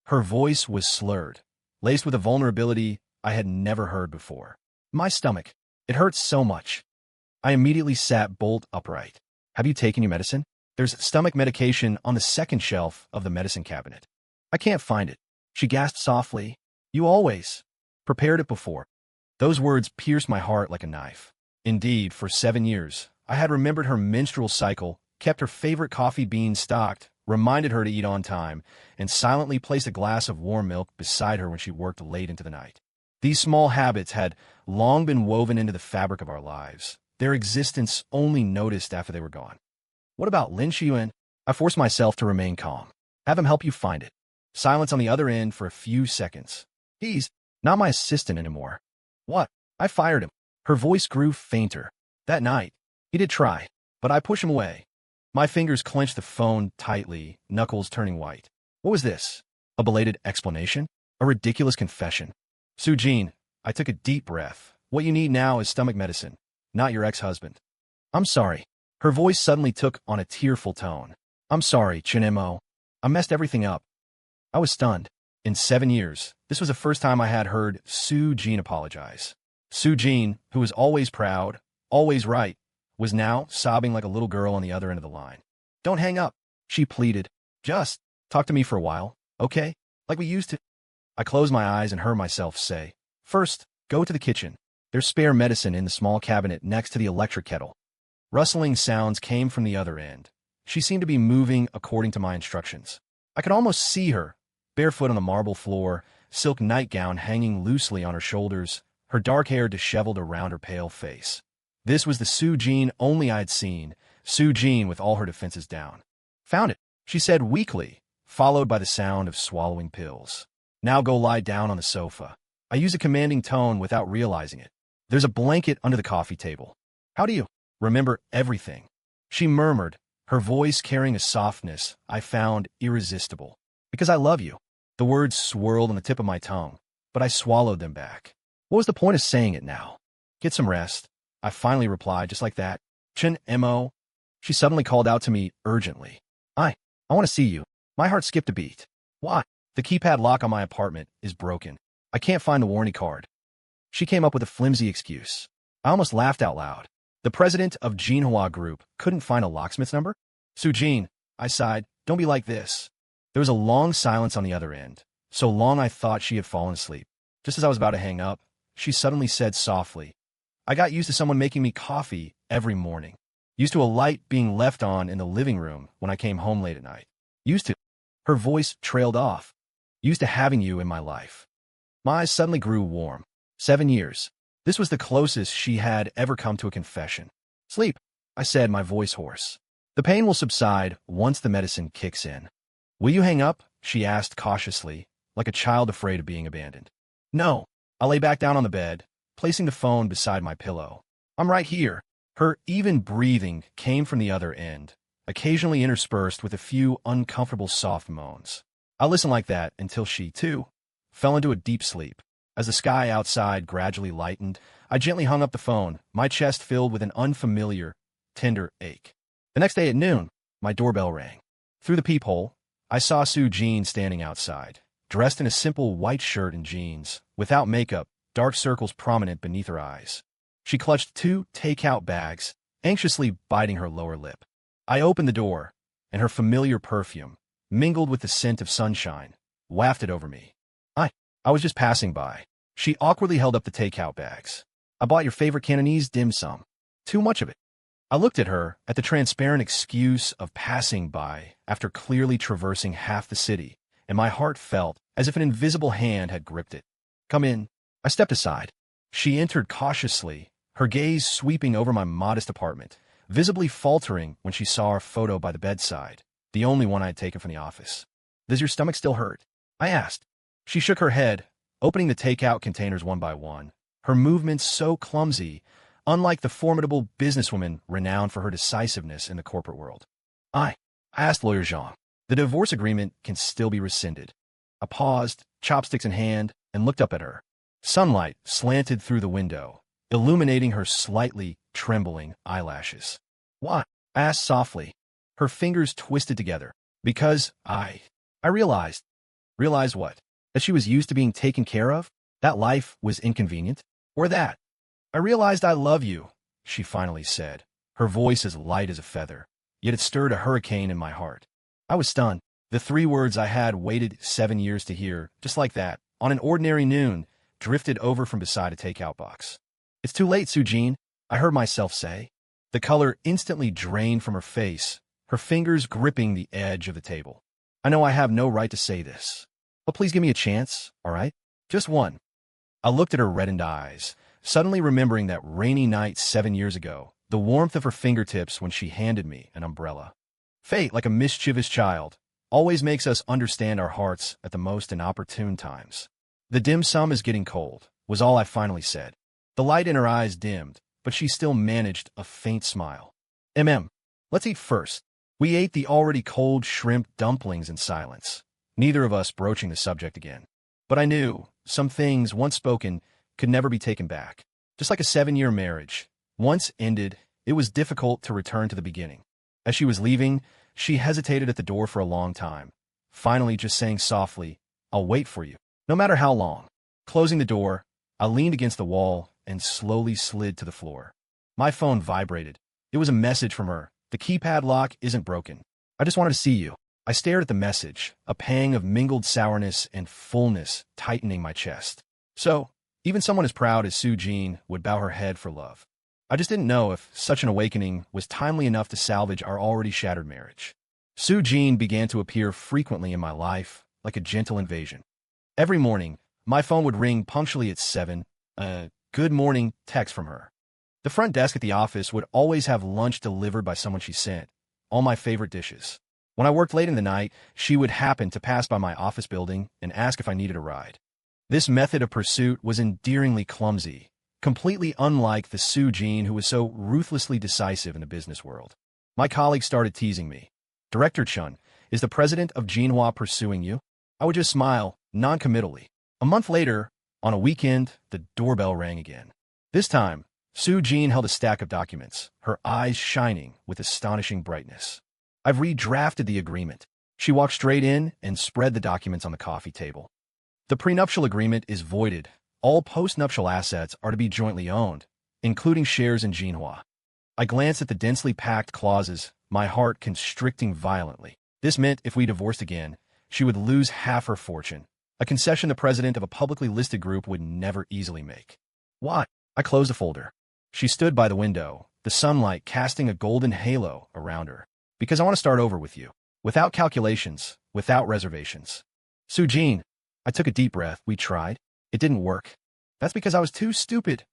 Speaker 1: Her voice was slurred, laced with a vulnerability I had never heard before. My stomach. It hurts so much. I immediately sat bolt upright. Have you taken your medicine? There's stomach medication on the second shelf of the medicine cabinet. I can't find it. She gasped softly. You always prepared it before. Those words pierced my heart like a knife. Indeed, for 7 years, I had remembered her menstrual cycle, kept her favorite coffee beans stocked, reminded her to eat on time, and silently placed a glass of warm milk beside her when she worked late into the night. These small habits had long been woven into the fabric of our lives, their existence only noticed after they were gone. What about Lin Wan? I forced myself to remain calm. Have him help you find it. Silence on the other end for a few seconds. He's not my assistant anymore. What? I fired him. Her voice grew fainter. That night, he did try, but I pushed him away. My fingers clenched the phone tightly, knuckles turning white. What was this? A belated explanation? A ridiculous confession? Sugene, I took a deep breath. What you need now is stomach medicine, not your ex-husband. I'm sorry. Her voice suddenly took on a tearful tone. I'm sorry, Cheng Yu. I messed everything up. I was stunned. In 7 years, this was the first time I had heard Sugene apologize. Sugene, who was always proud, always right, was now sobbing like a little girl on the other end of the line. Don't hang up, she pleaded. Just talk to me for a while, okay? Like we used to. I closed my eyes and heard myself say, First, go to the kitchen. There's spare medicine in the small cabinet next to the electric kettle. Rustling sounds came from the other end. She seemed to be moving according to my instructions. I could almost see her, barefoot on the marble floor, silk nightgown hanging loosely on her shoulders, her dark hair disheveled around her pale face. This was the Sugene only I'd seen, Sugene with all her defenses down. Found it, she said weakly, followed by the sound of swallowing pills. Now go lie down on the sofa. I use a commanding tone without realizing it. There's a blanket under the coffee table. How do you remember everything? She murmured, her voice carrying a softness I found irresistible. Because I love you. The words swirled on the tip of my tongue, but I swallowed them back. What was the point of saying it now? Get some rest. I finally replied just like that. Cheng Yu. She suddenly called out to me urgently. I want to see you. My heart skipped a beat. Why? The keypad lock on my apartment is broken. I can't find the warranty card. She came up with a flimsy excuse. I almost laughed out loud. The president of Jinhua Group couldn't find a locksmith's number? Sugene, I sighed, don't be like this. There was a long silence on the other end, so long I thought she had fallen asleep. Just as I was about to hang up, she suddenly said softly, I got used to someone making me coffee every morning. Used to a light being left on in the living room when I came home late at night. Used to. Her voice trailed off. Used to having you in my life. My eyes suddenly grew warm. 7 years. This was the closest she had ever come to a confession. Sleep, I said, my voice hoarse. The pain will subside once the medicine kicks in. Will you hang up? She asked cautiously, like a child afraid of being abandoned. No. I lay back down on the bed, placing the phone beside my pillow. I'm right here. Her even breathing came from the other end, occasionally interspersed with a few uncomfortable soft moans. I listened like that until she, too, fell into a deep sleep. As the sky outside gradually lightened, I gently hung up the phone, my chest filled with an unfamiliar, tender ache. The next day at noon, my doorbell rang. Through the peephole, I saw Sugene standing outside, dressed in a simple white shirt and jeans, without makeup, dark circles prominent beneath her eyes. She clutched 2 takeout bags, anxiously biting her lower lip. I opened the door, and her familiar perfume, mingled with the scent of sunshine, wafted over me. I was just passing by. She awkwardly held up the takeout bags. I bought your favorite Cantonese dim sum. Too much of it. I looked at her, at the transparent excuse of passing by after clearly traversing half the city, and my heart felt as if an invisible hand had gripped it. Come in. I stepped aside. She entered cautiously, her gaze sweeping over my modest apartment, visibly faltering when she saw our photo by the bedside, the only one I had taken from the office. Does your stomach still hurt? I asked. She shook her head, opening the takeout containers one by one, her movements so clumsy, unlike the formidable businesswoman renowned for her decisiveness in the corporate world. I asked Lawyer Zhang. The divorce agreement can still be rescinded. I paused, chopsticks in hand, and looked up at her. Sunlight slanted through the window, illuminating her slightly trembling eyelashes. Why? I asked softly. Her fingers twisted together. Because I realized. Realized what? That she was used to being taken care of? That life was inconvenient? Or that I realized I love you, she finally said, her voice as light as a feather, yet it stirred a hurricane in my heart. I was stunned. The 3 words I had waited 7 years to hear, just like that, on an ordinary noon, drifted over from beside a takeout box. It's too late, Sugene, I heard myself say. The color instantly drained from her face, her fingers gripping the edge of the table. I know I have no right to say this, but please give me a chance, all right? Just one. I looked at her reddened eyes, suddenly remembering that rainy night 7 years ago, the warmth of her fingertips when she handed me an umbrella. Fate, like a mischievous child, always makes us understand our hearts at the most inopportune times. The dim sum is getting cold, was all I finally said. The light in her eyes dimmed, but she still managed a faint smile. Let's eat first. We ate the already cold shrimp dumplings in silence, neither of us broaching the subject again. But I knew, some things, once spoken, could never be taken back. Just like a 7-year marriage, once ended, it was difficult to return to the beginning. As she was leaving, she hesitated at the door for a long time, finally just saying softly, "I'll wait for you, no matter how long." Closing the door, I leaned against the wall and slowly slid to the floor. My phone vibrated. It was a message from her. "The keypad lock isn't broken. I just wanted to see you." I stared at the message, a pang of mingled sourness and fullness tightening my chest. So, even someone as proud as Sugene would bow her head for love. I just didn't know if such an awakening was timely enough to salvage our already shattered marriage. Sugene began to appear frequently in my life, like a gentle invasion. Every morning, my phone would ring punctually at 7, a good morning text from her. The front desk at the office would always have lunch delivered by someone she sent, all my favorite dishes. When I worked late in the night, she would happen to pass by my office building and ask if I needed a ride. This method of pursuit was endearingly clumsy, completely unlike the Sugene who was so ruthlessly decisive in the business world. My colleagues started teasing me. "Director Chun, is the president of Jinhua pursuing you?" I would just smile, non-committally. A month later, on a weekend, the doorbell rang again. This time, Sugene held a stack of documents, her eyes shining with astonishing brightness. "I've redrafted the agreement." She walked straight in and spread the documents on the coffee table. "The prenuptial agreement is voided. All post-nuptial assets are to be jointly owned, including shares in Jinhua." I glanced at the densely packed clauses, my heart constricting violently. This meant if we divorced again, she would lose half her fortune, a concession the president of a publicly listed group would never easily make. "Why?" I closed the folder. She stood by the window, the sunlight casting a golden halo around her. "Because I want to start over with you. Without calculations, without reservations." "Sugene." I took a deep breath. "We tried. It didn't work." "That's because I was too stupid."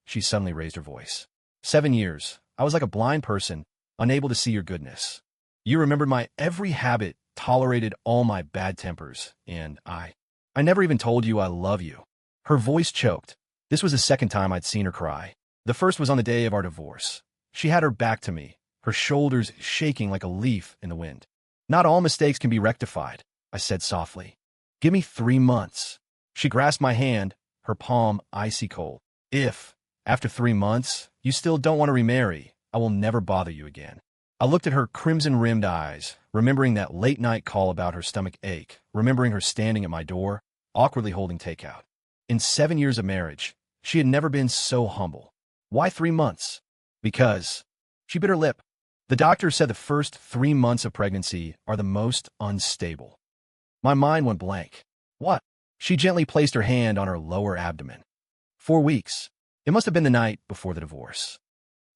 Speaker 1: She suddenly raised her voice. 7 years. I was like a blind person, unable to see your goodness. You remembered my every habit, tolerated all my bad tempers, and I never even told you I love you. Her voice choked. This was the second time I'd seen her cry. The first was on the day of our divorce. She had her back to me, her shoulders shaking like a leaf in the wind. "Not all mistakes can be rectified," I said softly. "Give me 3 months." She grasped my hand, her palm icy cold. "If, after 3 months, you still don't want to remarry, I will never bother you again." I looked at her crimson-rimmed eyes, remembering that late-night call about her stomach ache, remembering her standing at my door, awkwardly holding takeout. In 7 years of marriage, she had never been so humble. "Why 3 months?" "Because..." She bit her lip. "The doctor said the first 3 months of pregnancy are the most unstable." My mind went blank. "What?" She gently placed her hand on her lower abdomen. 4 weeks. It must have been the night before the divorce.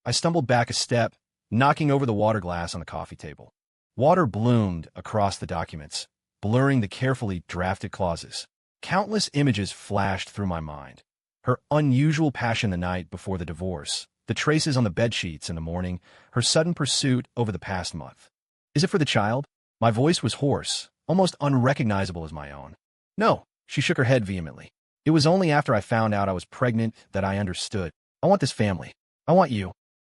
Speaker 1: I stumbled back a step, knocking over the water glass on the coffee table. Water bloomed across the documents, blurring the carefully drafted clauses. Countless images flashed through my mind. Her unusual passion the night before the divorce, the traces on the bedsheets in the morning, her sudden pursuit over the past month. "Is it for the child?" My voice was hoarse, almost unrecognizable as my own. "No," she shook her head vehemently. "It was only after I found out I was pregnant that I understood. I want this family. I want you."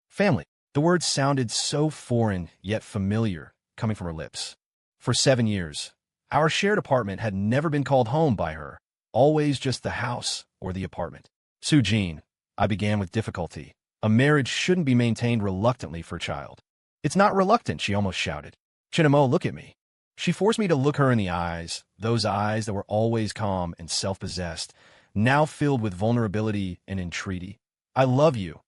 Speaker 1: Family. The word sounded so foreign yet familiar, coming from her lips. For 7 years, our shared apartment had never been called home by her, always just the house or the apartment. "Sugene," I began with difficulty. "A marriage shouldn't be maintained reluctantly for a child." "It's not reluctant," she almost shouted. "Chinamo, look at me." She forced me to look her in the eyes, those eyes that were always calm and self-possessed, now filled with vulnerability and entreaty. I love you.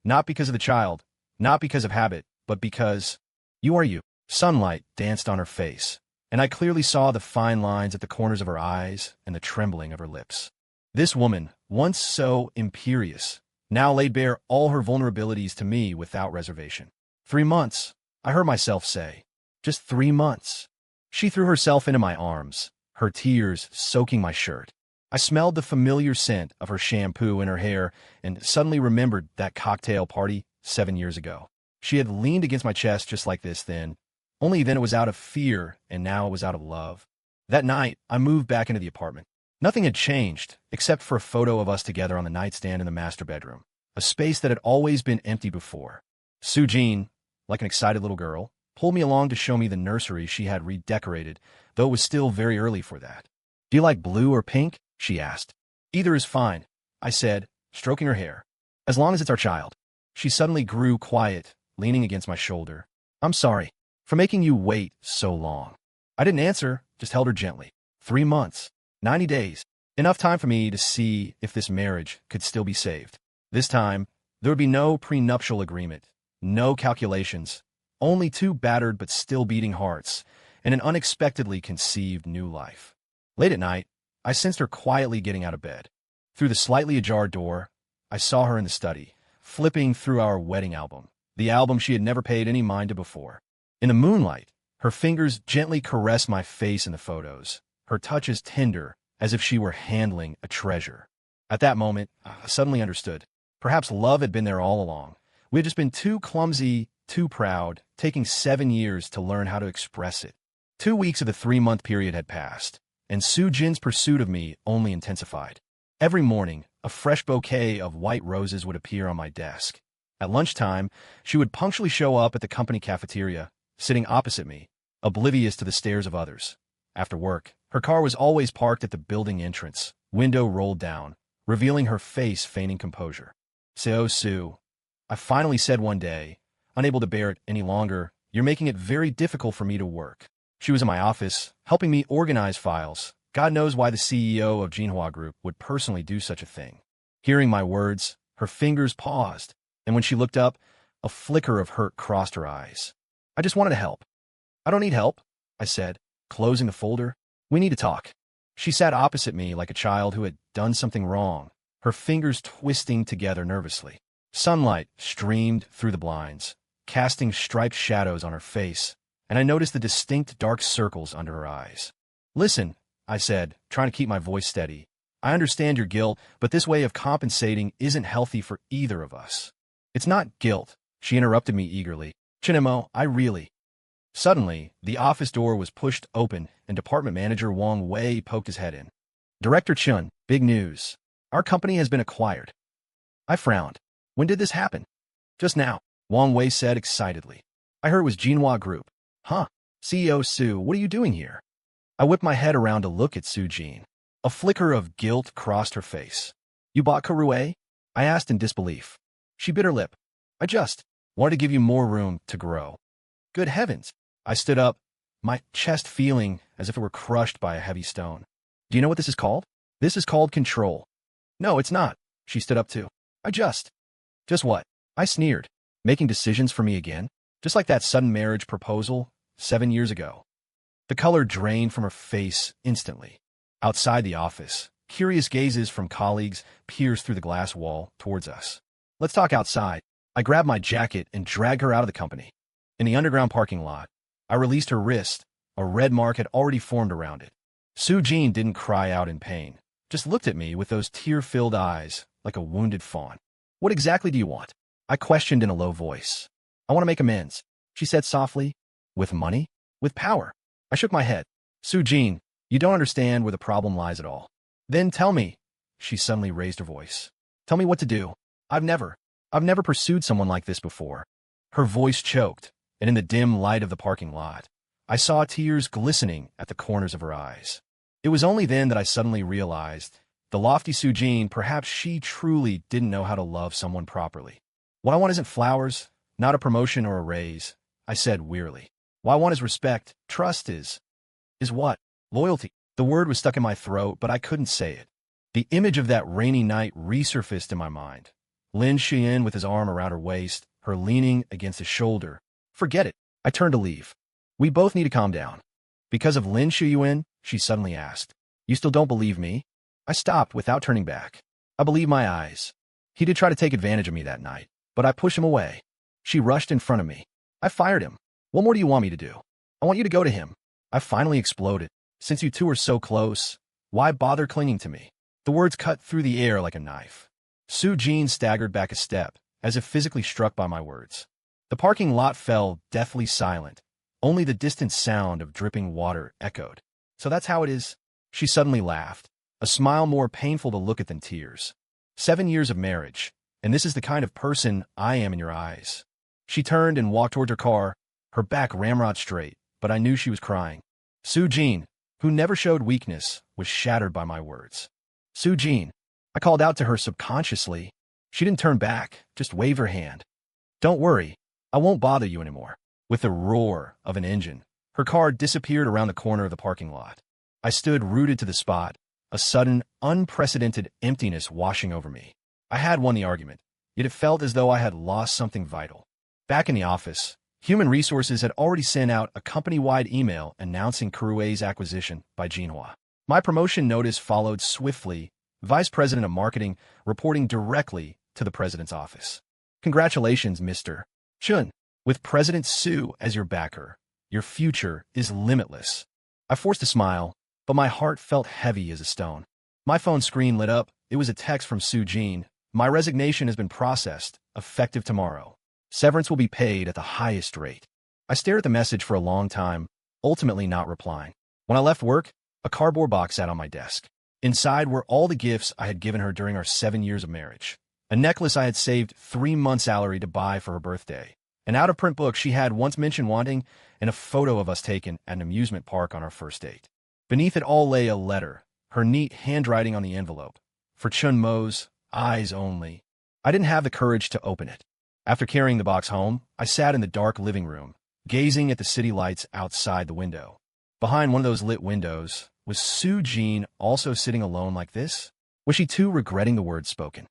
Speaker 1: Not because of the child, not because of habit, but because you are you. Sunlight danced on her face, and I clearly saw the fine lines at the corners of her eyes and the trembling of her lips. This woman, once so imperious, now laid bare all her vulnerabilities to me without reservation. 3 months, I heard myself say. Just 3 months. She threw herself into my arms, her tears soaking my shirt. I smelled the familiar scent of her shampoo in her hair and suddenly remembered that cocktail party 7 years ago. She had leaned against my chest just like this then, only then it was out of fear and now it was out of love. That night, I moved back into the apartment. Nothing had changed, except for a photo of us together on the nightstand in the master bedroom, a space that had always been empty before. Sugene, like an excited little girl, pulled me along to show me the nursery she had redecorated, though it was still very early for that. Do you like blue or pink? She asked. Either is fine, I said, stroking her hair. As long as it's our child. She suddenly grew quiet, leaning against my shoulder. I'm sorry for making you wait so long. I didn't answer, just held her gently. 3 months, 90 days, enough time for me to see if this marriage could still be saved. This time, there would be no prenuptial agreement, no calculations, only 2 battered but still beating hearts, and an unexpectedly conceived new life. Late at night, I sensed her quietly getting out of bed. Through the slightly ajar door, I saw her in the study, flipping through our wedding album, the album she had never paid any mind to before. In the moonlight, her fingers gently caressed my face in the photos, her touch as tender as if she were handling a treasure. At that moment, I suddenly understood. Perhaps love had been there all along. We had just been too clumsy, too proud, taking 7 years to learn how to express it. 2 weeks of the 3-month period had passed, and Sugene's pursuit of me only intensified. Every morning, a fresh bouquet of white roses would appear on my desk. At lunchtime, she would punctually show up at the company cafeteria, sitting opposite me, oblivious to the stares of others. After work, her car was always parked at the building entrance, window rolled down, revealing her face feigning composure. So, Sue, I finally said one day, unable to bear it any longer, you're making it very difficult for me to work. She was in my office, helping me organize files. God knows why the CEO of Jinhua Group would personally do such a thing. Hearing my words, her fingers paused, and when she looked up, a flicker of hurt crossed her eyes. I just wanted to help. I don't need help, I said, closing the folder. We need to talk. She sat opposite me like a child who had done something wrong, her fingers twisting together nervously. Sunlight streamed through the blinds, casting striped shadows on her face, and I noticed the distinct dark circles under her eyes. Listen, I said, trying to keep my voice steady. I understand your guilt, but this way of compensating isn't healthy for either of us. It's not guilt, she interrupted me eagerly. Chinemo, I really... Suddenly, the office door was pushed open and Department Manager Wang Wei poked his head in. Director Chun, big news. Our company has been acquired. I frowned. When did this happen? Just now, Wang Wei said excitedly. I heard it was Jinhua Group. Huh? CEO Su, what are you doing here? I whipped my head around to look at Sugene. A flicker of guilt crossed her face. You bought Karue? I asked in disbelief. She bit her lip. I just wanted to give you more room to grow. Good heavens. I stood up, my chest feeling as if it were crushed by a heavy stone. Do you know what this is called? This is called control. No, it's not. She stood up too. Just what? I sneered. Making decisions for me again? Just like that sudden marriage proposal 7 years ago. The color drained from her face instantly. Outside the office, curious gazes from colleagues pierced through the glass wall towards us. Let's talk outside. I grabbed my jacket and dragged her out of the company. In the underground parking lot, I released her wrist. A red mark had already formed around it. Sugene didn't cry out in pain, just looked at me with those tear-filled eyes like a wounded fawn. What exactly do you want? I questioned in a low voice. I want to make amends, she said softly. With money? With power? I shook my head. Sugene, you don't understand where the problem lies at all. Then tell me. She suddenly raised her voice. Tell me what to do. I've never pursued someone like this before. Her voice choked, and in the dim light of the parking lot, I saw tears glistening at the corners of her eyes. It was only then that I suddenly realized, the lofty Sugene, perhaps she truly didn't know how to love someone properly. What I want isn't flowers, not a promotion or a raise, I said wearily. What I want is respect. Trust is what? Loyalty. The word was stuck in my throat, but I couldn't say it. The image of that rainy night resurfaced in my mind. Lin Wan with his arm around her waist, her leaning against his shoulder. Forget it. I turned to leave. We both need to calm down. Because of Lin Wan, she suddenly asked. You still don't believe me? I stopped without turning back. I believed my eyes. He did try to take advantage of me that night, but I pushed him away. She rushed in front of me. I fired him. What more do you want me to do? I want you to go to him. I finally exploded. Since you two are so close, why bother clinging to me? The words cut through the air like a knife. Sugene staggered back a step, as if physically struck by my words. The parking lot fell deathly silent. Only the distant sound of dripping water echoed. So that's how it is? She suddenly laughed, a smile more painful to look at than tears. 7 years of marriage, and this is the kind of person I am in your eyes. She turned and walked toward her car, her back ramrod straight, but I knew she was crying. Sugene, who never showed weakness, was shattered by my words. Sugene, I called out to her subconsciously. She didn't turn back, just waved her hand. Don't worry, I won't bother you anymore. With the roar of an engine, her car disappeared around the corner of the parking lot. I stood rooted to the spot, a sudden, unprecedented emptiness washing over me. I had won the argument, yet it felt as though I had lost something vital. Back in the office, Human Resources had already sent out a company-wide email announcing Kurue's acquisition by Jinhua. My promotion notice followed swiftly, Vice President of Marketing reporting directly to the President's office. Congratulations, Mr. Chun. With President Su as your backer, your future is limitless. I forced a smile, but my heart felt heavy as a stone. My phone screen lit up. It was a text from Sugene. My resignation has been processed, effective tomorrow. Severance will be paid at the highest rate. I stared at the message for a long time, ultimately not replying. When I left work, a cardboard box sat on my desk. Inside were all the gifts I had given her during our 7 years of marriage. A necklace I had saved 3 months' salary to buy for her birthday. An out-of-print book she had once mentioned wanting, and a photo of us taken at an amusement park on our first date. Beneath it all lay a letter, her neat handwriting on the envelope. For Chun Mo's, eyes only. I didn't have the courage to open it. After carrying the box home, I sat in the dark living room, gazing at the city lights outside the window. Behind one of those lit windows, was Sugene also sitting alone like this? Was she too regretting the words spoken?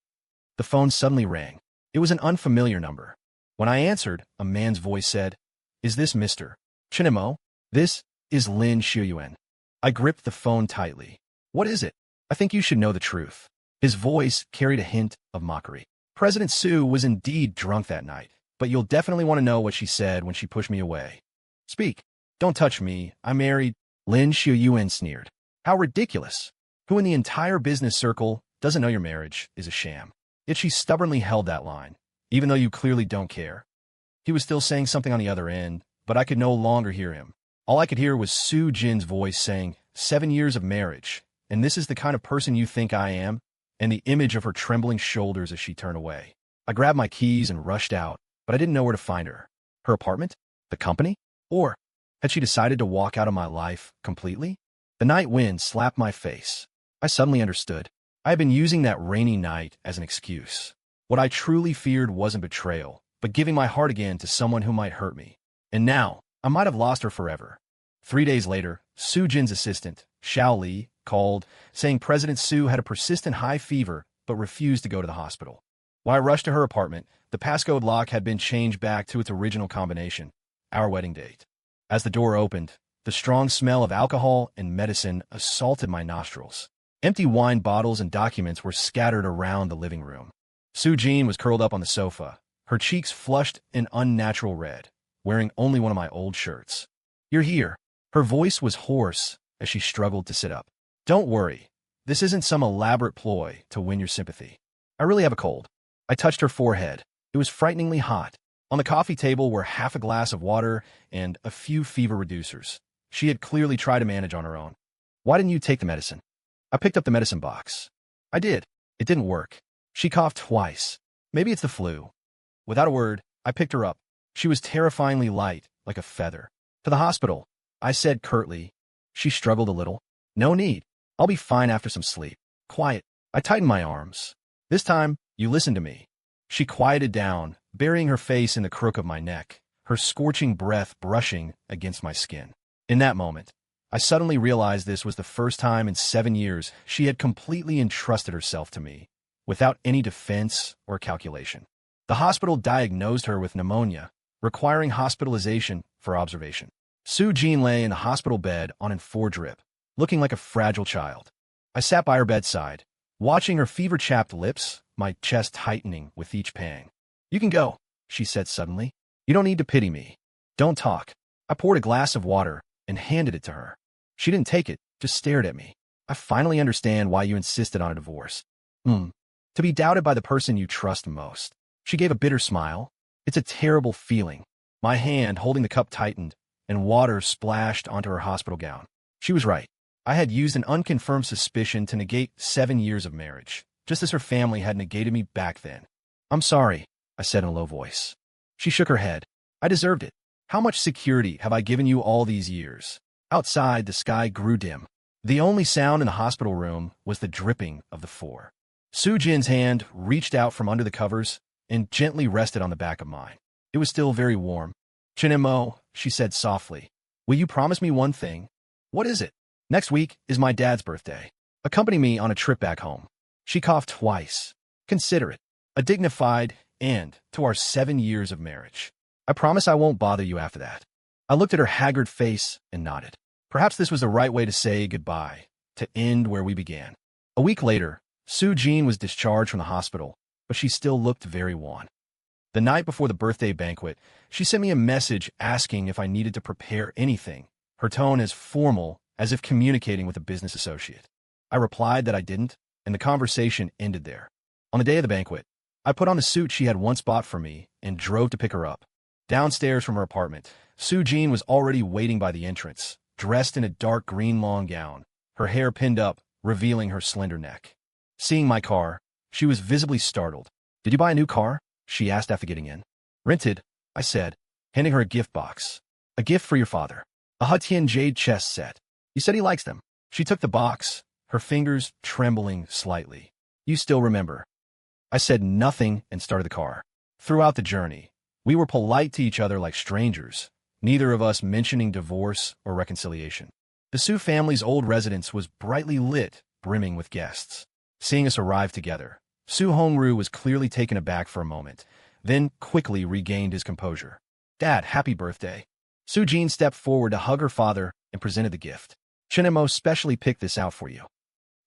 Speaker 1: The phone suddenly rang. It was an unfamiliar number. When I answered, a man's voice said, Is this Mr. Chinemo? This is Lin Wan. I gripped the phone tightly. What is it? I think you should know the truth. His voice carried a hint of mockery. President Su was indeed drunk that night, but you'll definitely want to know what she said when she pushed me away. Speak. Don't touch me. I'm married. Lin Wan sneered. How ridiculous. Who in the entire business circle doesn't know your marriage is a sham? Yet she stubbornly held that line, even though you clearly don't care. He was still saying something on the other end, but I could no longer hear him. All I could hear was Sugene's voice saying, 7 years of marriage, and this is the kind of person you think I am? And the image of her trembling shoulders as she turned away. I grabbed my keys and rushed out, but I didn't know where to find her. Her apartment? The company? Or had she decided to walk out of my life completely? The night wind slapped my face. I suddenly understood. I had been using that rainy night as an excuse. What I truly feared wasn't betrayal, but giving my heart again to someone who might hurt me. And now, I might have lost her forever. 3 days later, Sugene's assistant, Xiao Li, called, saying President Su had a persistent high fever but refused to go to the hospital. When I rushed to her apartment, the passcode lock had been changed back to its original combination, our wedding date. As the door opened, the strong smell of alcohol and medicine assaulted my nostrils. Empty wine bottles and documents were scattered around the living room. Sugene was curled up on the sofa, her cheeks flushed an unnatural red, wearing only one of my old shirts. You're here. Her voice was hoarse as she struggled to sit up. Don't worry. This isn't some elaborate ploy to win your sympathy. I really have a cold. I touched her forehead. It was frighteningly hot. On the coffee table were half a glass of water and a few fever reducers. She had clearly tried to manage on her own. Why didn't you take the medicine? I picked up the medicine box. I did. It didn't work. She coughed twice. Maybe it's the flu. Without a word, I picked her up. She was terrifyingly light, like a feather. To the hospital, I said curtly. She struggled a little. No need. I'll be fine after some sleep. Quiet. I tightened my arms. This time, you listen to me. She quieted down, burying her face in the crook of my neck, her scorching breath brushing against my skin. In that moment, I suddenly realized this was the first time in 7 years she had completely entrusted herself to me. without any defense or calculation. The hospital diagnosed her with pneumonia, requiring hospitalization for observation. Sugene lay in the hospital bed on an 4-drip, looking like a fragile child. I sat by her bedside, watching her fever-chapped lips, my chest tightening with each pang. "You can go," she said suddenly. "You don't need to pity me. Don't talk." I poured a glass of water and handed it to her. She didn't take it, just stared at me. "I finally understand why you insisted on a divorce. To be doubted by the person you trust most." She gave a bitter smile. "It's a terrible feeling." My hand holding the cup tightened, and water splashed onto her hospital gown. She was right. I had used an unconfirmed suspicion to negate 7 years of marriage, just as her family had negated me back then. "I'm sorry," I said in a low voice. She shook her head. "I deserved it. How much security have I given you all these years?" Outside, the sky grew dim. The only sound in the hospital room was the dripping of the 4. Sugene's hand reached out from under the covers and gently rested on the back of mine. It was still very warm. "Cheng Yu," she said softly, "will you promise me one thing?" "What is it?" "Next week is my dad's birthday. Accompany me on a trip back home." She coughed twice. "Consider it a dignified end to our 7 years of marriage. I promise I won't bother you after that." I looked at her haggard face and nodded. Perhaps this was the right way to say goodbye, to end where we began. A week later, Sugene was discharged from the hospital, but she still looked very wan. The night before the birthday banquet, she sent me a message asking if I needed to prepare anything, her tone as formal as if communicating with a business associate. I replied that I didn't, and the conversation ended there. On the day of the banquet, I put on the suit she had once bought for me and drove to pick her up. Downstairs from her apartment, Sugene was already waiting by the entrance, dressed in a dark green long gown, her hair pinned up, revealing her slender neck. Seeing my car, she was visibly startled. "Did you buy a new car?" she asked after getting in. "Rented," I said, handing her a gift box. "A gift for your father. A Hutian jade chess set. You said he likes them." She took the box, her fingers trembling slightly. "You still remember." I said nothing and started the car. Throughout the journey, we were polite to each other like strangers, neither of us mentioning divorce or reconciliation. The Su family's old residence was brightly lit, brimming with guests. Seeing us arrive together, Su Hongru was clearly taken aback for a moment, then quickly regained his composure. "Dad, happy birthday." Sugene stepped forward to hug her father and presented the gift. "Cheng Yu specially picked this out for you."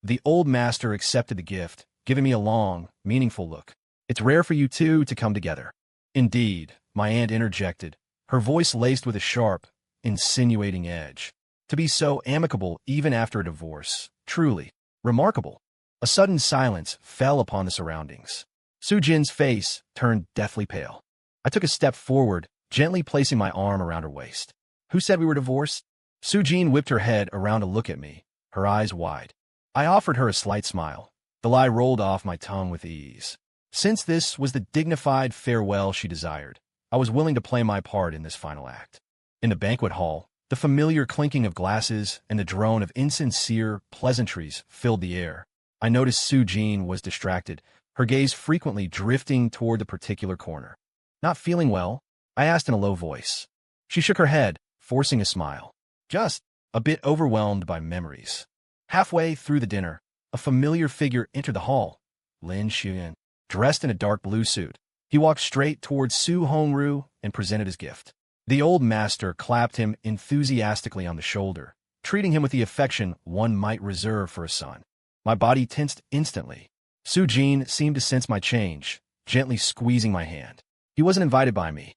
Speaker 1: The old master accepted the gift, giving me a long, meaningful look. "It's rare for you two to come together." "Indeed," my aunt interjected, her voice laced with a sharp, insinuating edge. "To be so amicable even after a divorce. Truly remarkable." A sudden silence fell upon the surroundings. Sugene's face turned deathly pale. I took a step forward, gently placing my arm around her waist. "Who said we were divorced?" Sugene whipped her head around to look at me, her eyes wide. I offered her a slight smile. The lie rolled off my tongue with ease. Since this was the dignified farewell she desired, I was willing to play my part in this final act. In the banquet hall, the familiar clinking of glasses and the drone of insincere pleasantries filled the air. I noticed Sugene was distracted, her gaze frequently drifting toward the particular corner. "Not feeling well?" I asked in a low voice. She shook her head, forcing a smile. "Just a bit overwhelmed by memories." Halfway through the dinner, a familiar figure entered the hall, Lin Wan, dressed in a dark blue suit. He walked straight towards Su Hongru and presented his gift. The old master clapped him enthusiastically on the shoulder, treating him with the affection one might reserve for a son. My body tensed instantly. Sugene seemed to sense my change, gently squeezing my hand. "He wasn't invited by me."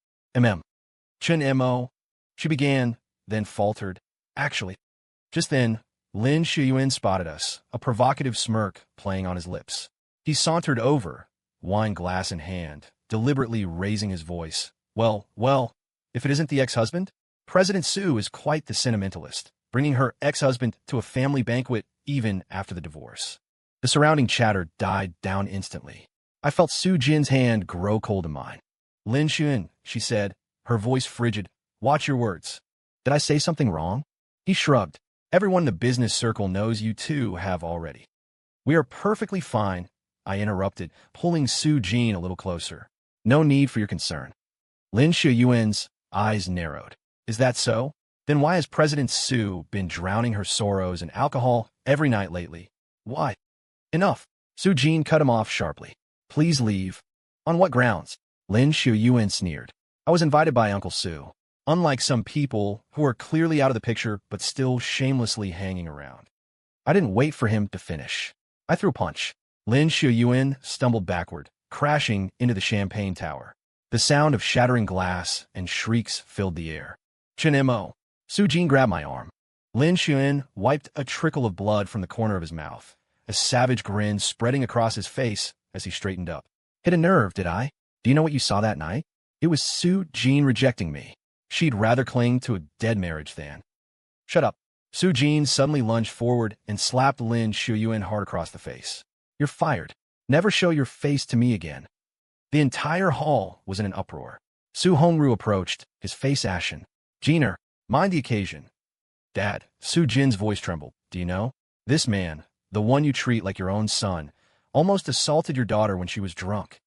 Speaker 1: Cheng Yu," she began, then faltered. "Actually." Just then, Lin Wan spotted us, a provocative smirk playing on his lips. He sauntered over, wine glass in hand, deliberately raising his voice. Well, if it isn't the ex-husband?" President Su is quite the sentimentalist, bringing her ex-husband to a family banquet even after the divorce. The surrounding chatter died down instantly. I felt Sugene's hand grow cold in mine. "Lin Wan," she said, her voice frigid, "watch your words." "Did I say something wrong?" He shrugged. "Everyone in the business circle knows you two have already." "We are perfectly fine," I interrupted, pulling Sugene a little closer. "No need for your concern." Lin Wan's eyes narrowed. "Is that so? Then why has President Su been drowning her sorrows in alcohol every night lately?" "Why?" "Enough." Sugene cut him off sharply. Please leave. On what grounds? Lin Wan sneered. I was invited by Uncle Su. Unlike some people who are clearly out of the picture but still shamelessly hanging around. I didn't wait for him to finish. I threw a punch. Lin Wan stumbled backward, crashing into the champagne tower. The sound of shattering glass and shrieks filled the air. Chen Mo. Sugene grabbed my arm. Lin Wan wiped a trickle of blood from the corner of his mouth, a savage grin spreading across his face as he straightened up. Hit a nerve, did I? Do you know what you saw that night? It was Sugene rejecting me. She'd rather cling to a dead marriage than. Shut up. Sugene suddenly lunged forward and slapped Lin Wan hard across the face. You're fired. Never show your face to me again. The entire hall was in an uproar. Su Hongru approached, his face ashen. Jeaner, mind the occasion. Dad, Sugene's voice trembled. Do you know? This man, the one you treat like your own son, almost assaulted your daughter when she was drunk.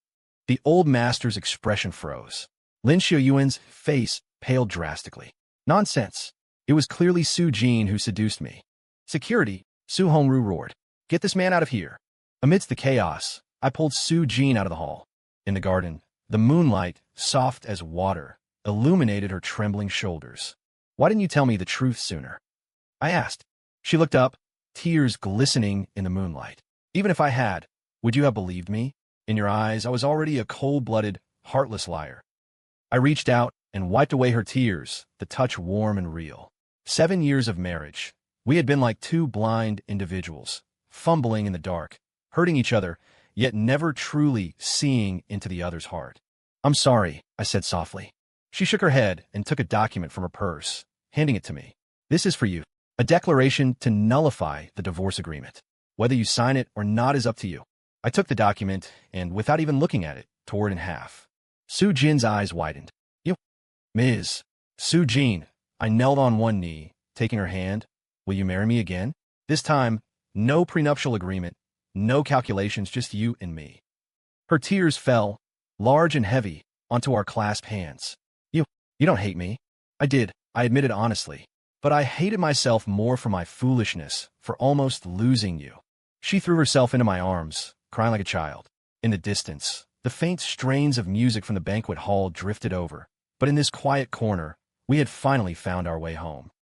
Speaker 1: The old master's expression froze. Lin Xiaoyuan's face paled drastically. Nonsense. It was clearly Sugene who seduced me. Security, Su Hongru roared. Get this man out of here. Amidst the chaos, I pulled Sugene out of the hall. In the garden, the moonlight, soft as water, illuminated her trembling shoulders. Why didn't you tell me the truth sooner? I asked. She looked up, tears glistening in the moonlight. Even if I had, would you have believed me? In your eyes, I was already a cold-blooded, heartless liar. I reached out and wiped away her tears, the touch warm and real. 7 years of marriage. We had been like two blind individuals, fumbling in the dark, hurting each other, yet never truly seeing into the other's heart. I'm sorry, I said softly. She shook her head and took a document from her purse, handing it to me. This is for you. A declaration to nullify the divorce agreement. Whether you sign it or not is up to you. I took the document and, without even looking at it, tore it in half. Sugene's eyes widened. You, Ms. Sugene. I knelt on one knee, taking her hand. Will you marry me again? This time, no prenuptial agreement, no calculations, just you and me. Her tears fell, large and heavy, onto our clasped hands. You don't hate me. I did, I admitted honestly. But I hated myself more for my foolishness, for almost losing you. She threw herself into my arms, crying like a child. In the distance, the faint strains of music from the banquet hall drifted over. But in this quiet corner, we had finally found our way home.